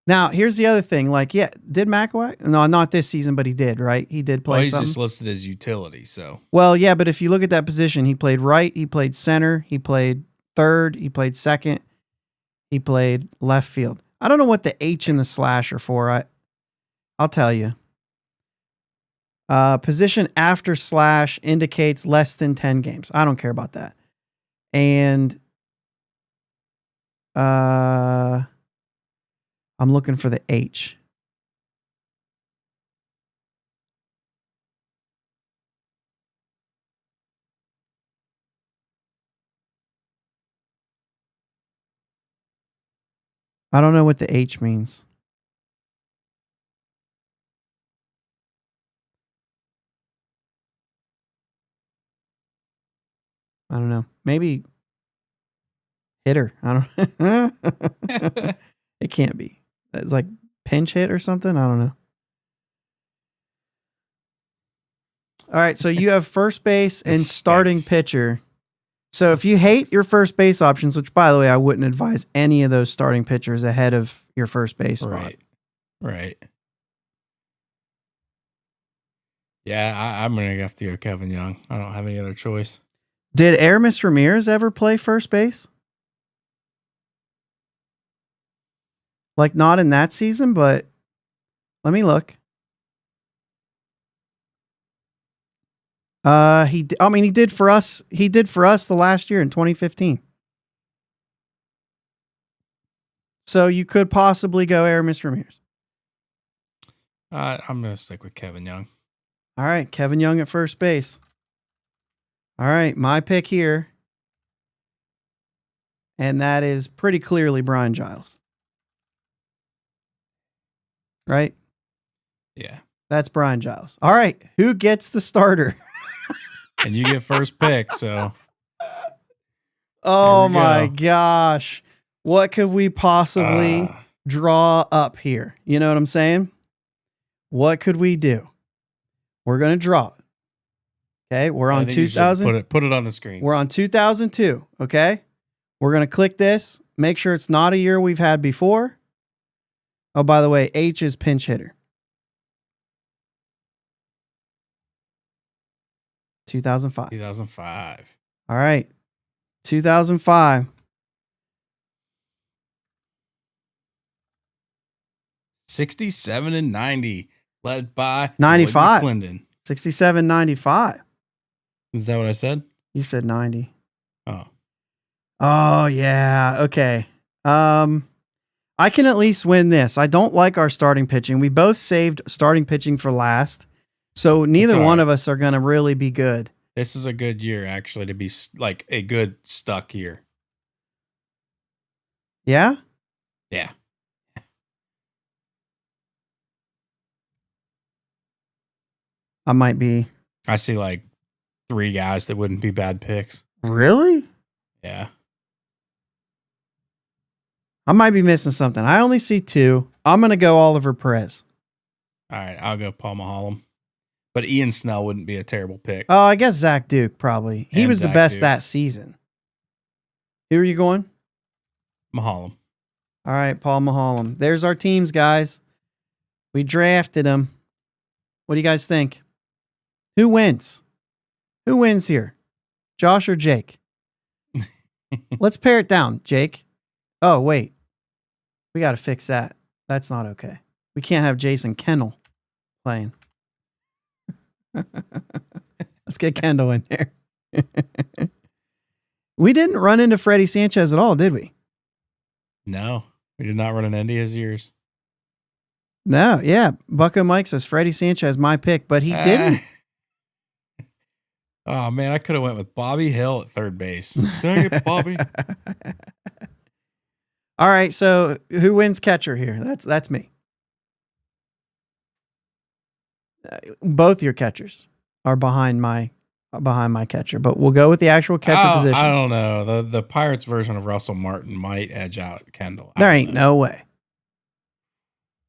Now, here's the other thing. Did McElwack? No, not this season, but he did, right? He did play something. He's just listed as utility, so. Well, yeah, but if you look at that position, he played right, he played center, he played third, he played second, he played left field. I don't know what the H and the slash are for. I'll tell you. Position after slash indicates less than 10 games. I don't care about that. And I'm looking for the H. I don't know what the H means. I don't know. Maybe hitter. I don't. It can't be. It's like pinch hit or something. I don't know. All right. So you have first base and starting pitcher. So if you hate your first base options, which by the way, I wouldn't advise any of those starting pitchers ahead of your first base spot. Right. Yeah, I'm going to have to go Kevin Young. I don't have any other choice. Did Aramis Ramirez ever play first base? Like not in that season, but let me look. He did for us. He did for us the last year in 2015. So you could possibly go Aramis Ramirez. I'm going to stick with Kevin Young. All right, Kevin Young at first base. All right, my pick here. And that is pretty clearly Brian Giles. Right? Yeah. That's Brian Giles. All right, who gets the starter? And you get first pick, so. Oh my gosh. What could we possibly draw up here. You know what I'm saying? What could we do? We're going to draw it. Okay, we're on 2000. Put it on the screen. We're on 2002. Okay, we're going to click this. Make sure it's not a year we've had before. Oh, by the way, H is pinch hitter. 2005. 2005. All right. 2005. 67 and 90, led by 95. Clinton. 67, 95. Is that what I said? You said 90. Oh. Oh, yeah. Okay. I can at least win this. I don't like our starting pitching. We both saved starting pitching for last. So neither one of us are going to really be good. This is a good year, actually, to be like a good stuck year. Yeah? Yeah. I might be. I see like 3 guys that wouldn't be bad picks. Really? Yeah. I might be missing something. I only see 2. I'm going to go Oliver Perez. All right, I'll go Paul Maholm. But Ian Snell wouldn't be a terrible pick. Oh, I guess Zach Duke probably. He was the best that season. Who are you going? Maholm. All right, Paul Maholm. There's our teams, guys. We drafted him. What do you guys think? Who wins? Who wins here? Josh or Jake? Let's pare it down, Jake. Oh, wait. We got to fix that. That's not okay. We can't have Jason Kendall playing. Let's get Kendall in there. We didn't run into Freddie Sanchez at all, did we? No, we did not run an Indy his years. No, yeah. Bucko Mike says Freddie Sanchez, my pick, but he didn't. Oh, man, I could have went with Bobby Hill at third base. Dang it, Bobby. All right, so who wins catcher here? That's me. Both your catchers are behind my catcher, but we'll go with the actual catcher position. I don't know. The Pirates version of Russell Martin might edge out Kendall. There ain't no way.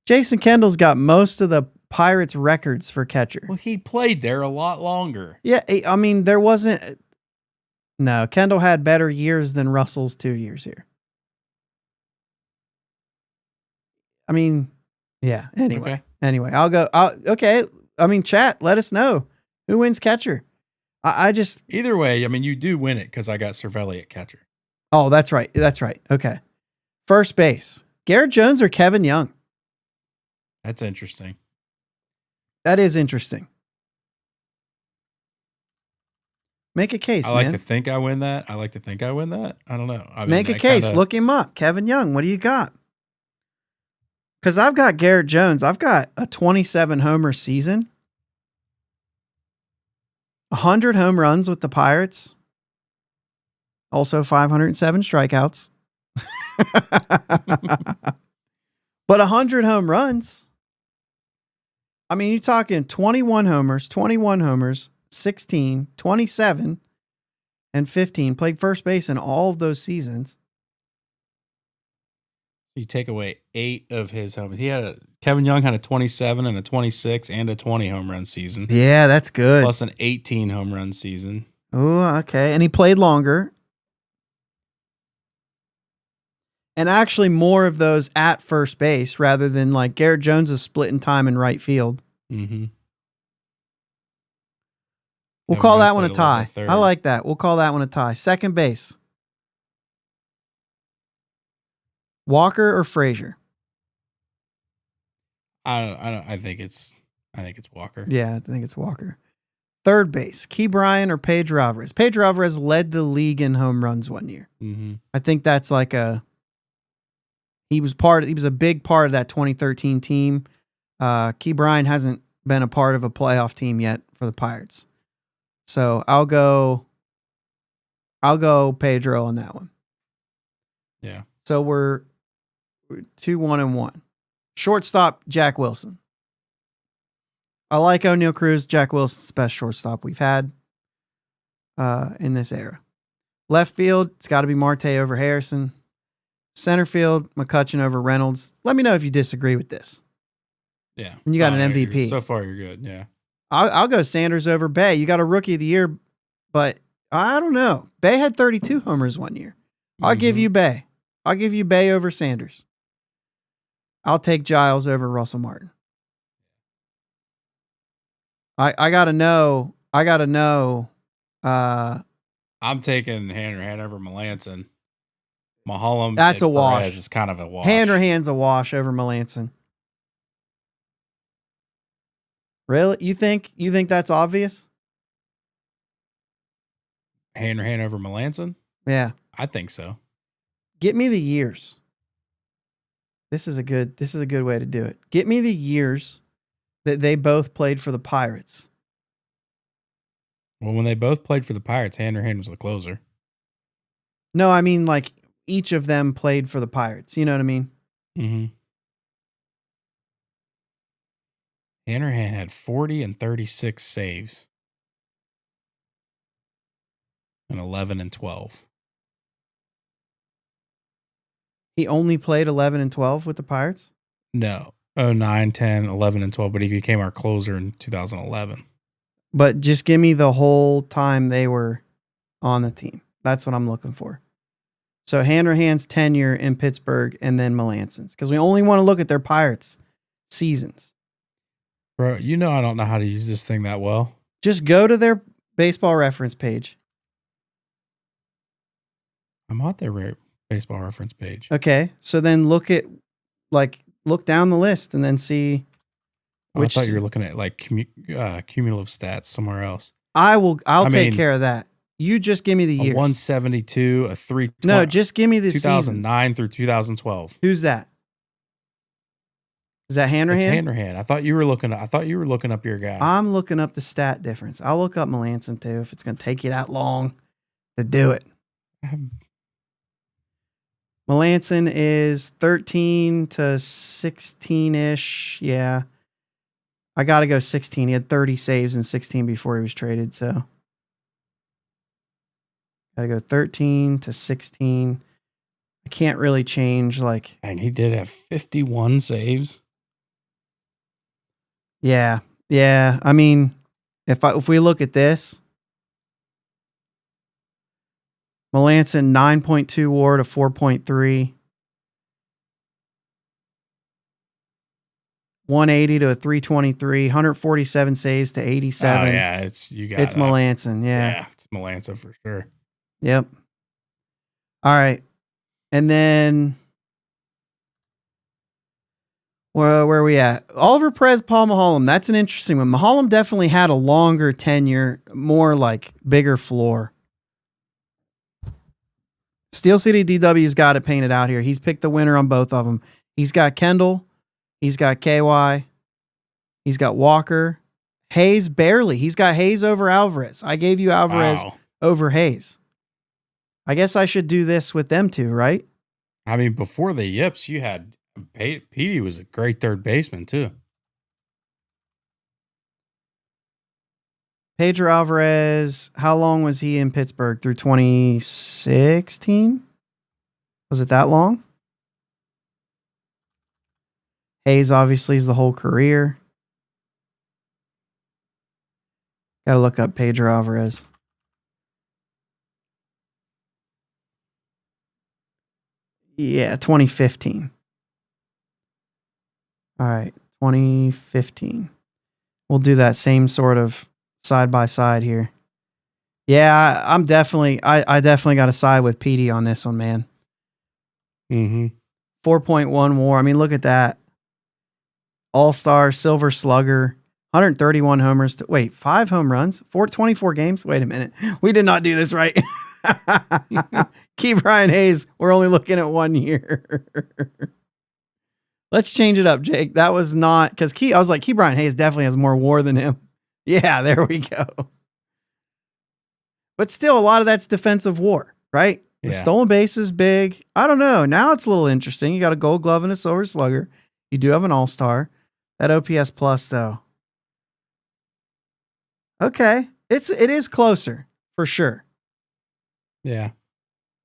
Jason Kendall's got most of the Pirates records for catcher. Well, he played there a lot longer. Yeah, I mean, there wasn't. No, Kendall had better years than Russell's 2 years here. I mean, yeah. Anyway, I'll go. Okay. I mean, chat. Let us know who wins catcher. I just either way. I mean, you do win it because I got Cervelli at catcher. Oh, that's right. That's right. Okay. First base: Garrett Jones or Kevin Young. That's interesting. That is interesting. Make a case. I like to think I win that. I don't know. Make a case. Look him up. Kevin Young. What do you got? Because I've got Garrett Jones. I've got a 27 homer season, 100 home runs with the Pirates, also 507 strikeouts. But 100 home runs. I mean, you're talking 21 homers, 16, 27, and 15. Played first base in all of those seasons. You take away 8 of his homers. Kevin Young had a 27 and a 26 and a 20 home run season. Yeah, that's good. Plus an 18 home run season. Oh, okay. And he played longer. And actually more of those at first base rather than like Garrett Jones is splitting time in right field. Mm-hmm. We'll call that one a tie. I like that. We'll call that one a tie. Second base. Walker or Frazier? I think it's Walker. Yeah, I think it's Walker. Third base, Key Bryan or Pedro Alvarez? Pedro Alvarez led the league in home runs one year. Mm-hmm. I think that's like he was a big part of that 2013 team. Key Bryan hasn't been a part of a playoff team yet for the Pirates. So I'll go Pedro on that one. Yeah. So we're 2-1-1. Shortstop, Jack Wilson. I like O'Neal Cruz. Jack Wilson's the best shortstop we've had in this era. Left field, it's got to be Marte over Harrison. Center field, McCutcheon over Reynolds. Let me know if you disagree with this. Yeah. And you got an MVP. So far, you're good. Yeah. I'll go Sanders over Bay. You got a rookie of the year, but I don't know. Bay had 32 homers one year. I'll give you Bay. I'll give you Bay over Sanders. I'll take Giles over Russell Martin. I gotta know. I'm taking Hanrahan over Melanson. Mulholland. That's a wash. Perez is kind of a wash. Hanrahan's a wash over Melanson. Really? You think that's obvious? Hanrahan over Melanson? Yeah. I think so. Get me the years. This is a good way to do it. Get me the years that they both played for the Pirates. Well, when they both played for the Pirates, Hanrahan was the closer. No, I mean like each of them played for the Pirates. You know what I mean? Mm-hmm. Hanrahan had 40 and 36 saves. And 11 and 12. He only played 11 and 12 with the Pirates? No. 9, 10, 11, and 12, but he became our closer in 2011. But just give me the whole time they were on the team. That's what I'm looking for. So Hanrahan's tenure in Pittsburgh and then Melanson's. Because we only want to look at their Pirates seasons. Bro, you know I don't know how to use this thing that well. Just go to their baseball reference page. I'm on their baseball reference page. Okay. So then look down the list and then see which. I thought you were looking at like cumulative stats somewhere else. I'll take care of that. You just give me the years. 172, a 320. No, just give me the 2009 seasons. through 2012. Who's that? Is that Hanrahan? It's Hanrahan. I thought you were looking up your guy. I'm looking up the stat difference. I'll look up Melanson too if it's going to take you that long to do it. Melanson is 13 to 16-ish. Yeah. I got to go 16. He had 30 saves in 16 before he was traded, so got to go 13 to 16. I can't really change like. And he did have 51 saves. Yeah. Yeah. I mean, if we look at this, Melanson 9.2 WAR to 4.3. 180 to a 323, 147 saves to 87. Oh yeah, it's Melanson, yeah. It's Melanson for sure. Yep. All right. And then where are we at? Oliver Perez, Paul Mulholland. That's an interesting one. Mulholland definitely had a longer tenure, more like bigger floor. Steel City DW's got it painted out here. He's picked the winner on both of them. He's got Kendall. He's got KY. He's got Walker. Hayes barely. He's got Hayes over Alvarez. I gave you Alvarez over Hayes. I guess I should do this with them two, right? I mean, before the yips, you had Petey was a great third baseman too. Pedro Alvarez, how long was he in Pittsburgh? Through 2016? Was it that long? Hayes obviously is the whole career. Got to look up Pedro Alvarez. Yeah, 2015. All right, 2015. We'll do that same sort of side by side here. Yeah, I definitely got to side with Petey on this one, man. 4.1 WAR. I mean, look at that. All-Star, Silver Slugger, 131 homers. 5 home runs, 24 games. Wait a minute. We did not do this right. Key Brian Hayes, we're only looking at 1 year. Let's change it up, Jake. That was not, because I was like, Key Brian Hayes definitely has more WAR than him. Yeah, there we go. But still, a lot of that's defensive WAR, right? Yeah. The stolen base is big. I don't know. Now it's a little interesting. You got a Gold Glove and a Silver Slugger. You do have an All-Star. That OPS plus, though. Okay. It is closer, for sure. Yeah.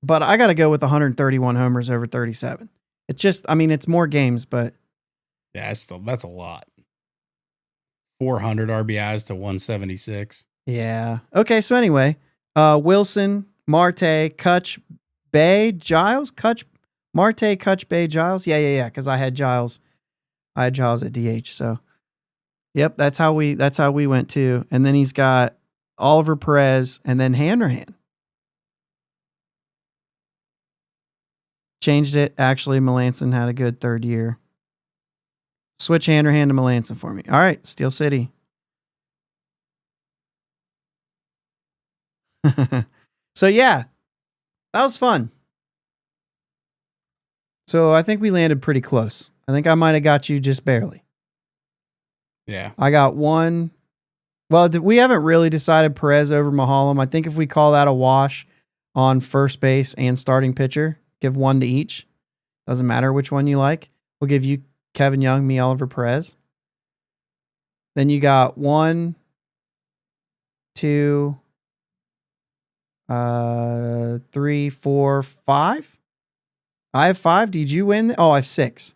But I got to go with 131 homers over 37. It's just, I mean, it's more games, but Yeah, that's a lot. 400 RBIs to 176. yeah. Okay, so anyway, Wilson, Marte, Kutch, Bay, Giles, Marte, Kutch, Bay, Giles. Yeah. Because I had Giles at DH. So, yep, that's how we went too. And then he's got Oliver Perez and then Hanrahan. Changed it. Actually, Melanson had a good third year. Switch Hanrahan to Melanson for me. All right, Steel City. So yeah, that was fun. So I think we landed pretty close. I think I might have got you just barely. Yeah. I got one. Well, we haven't really decided Perez over Mahalam. I think if we call that a wash on first base and starting pitcher, give one to each. Doesn't matter which one you like. We'll give you Kevin Young, me, Oliver Perez. Then you got 1, 2, 3, 4, 5. I have 5. Did you win? Oh, I have 6.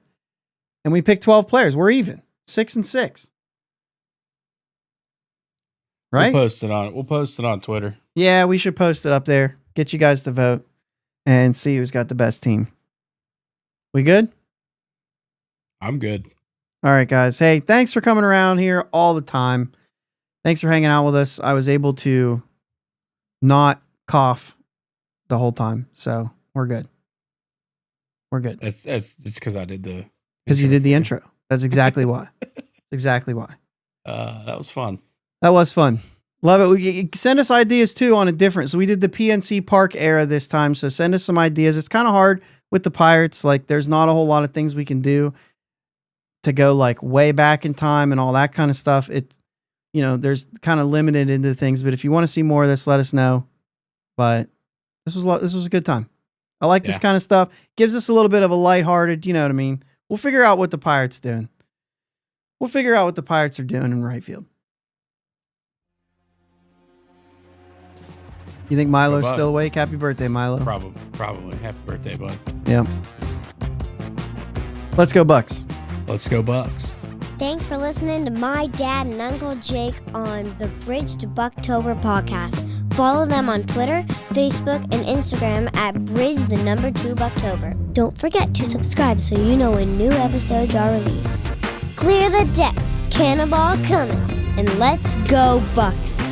And we picked 12 players. We're even. 6 and 6. Right? We'll post it on Twitter. Yeah, we should post it up there. Get you guys to vote and see who's got the best team. We good? I'm good. All right, guys. Hey, thanks for coming around here all the time. Thanks for hanging out with us. I was able to not cough the whole time, so we're good. We're good. It's because I did the... Because you did the intro. That's exactly why. Exactly why. That was fun. That was fun. Love it. Send us ideas too on a different. So we did the PNC Park era this time. So send us some ideas. It's kind of hard with the Pirates. Like there's not a whole lot of things we can do to go like way back in time and all that kind of stuff. It's, there's kind of limited into things, but if you want to see more of this, let us know. But this was a good time. I like this kind of stuff. Gives us a little bit of a lighthearted, you know what I mean? We'll figure out what the Pirates doing. We'll figure out what the Pirates are doing in right field. You think Milo's still awake? Happy birthday, Milo. Probably. Happy birthday, bud. Yeah. Let's go Bucks. Let's go Bucks. Thanks for listening to my dad and Uncle Jake on the Bridge to Buctober podcast. Follow them on Twitter, Facebook, and Instagram at Bridge2Buctober. Don't forget to subscribe so you know when new episodes are released. Clear the deck, cannonball coming, and let's go Bucks.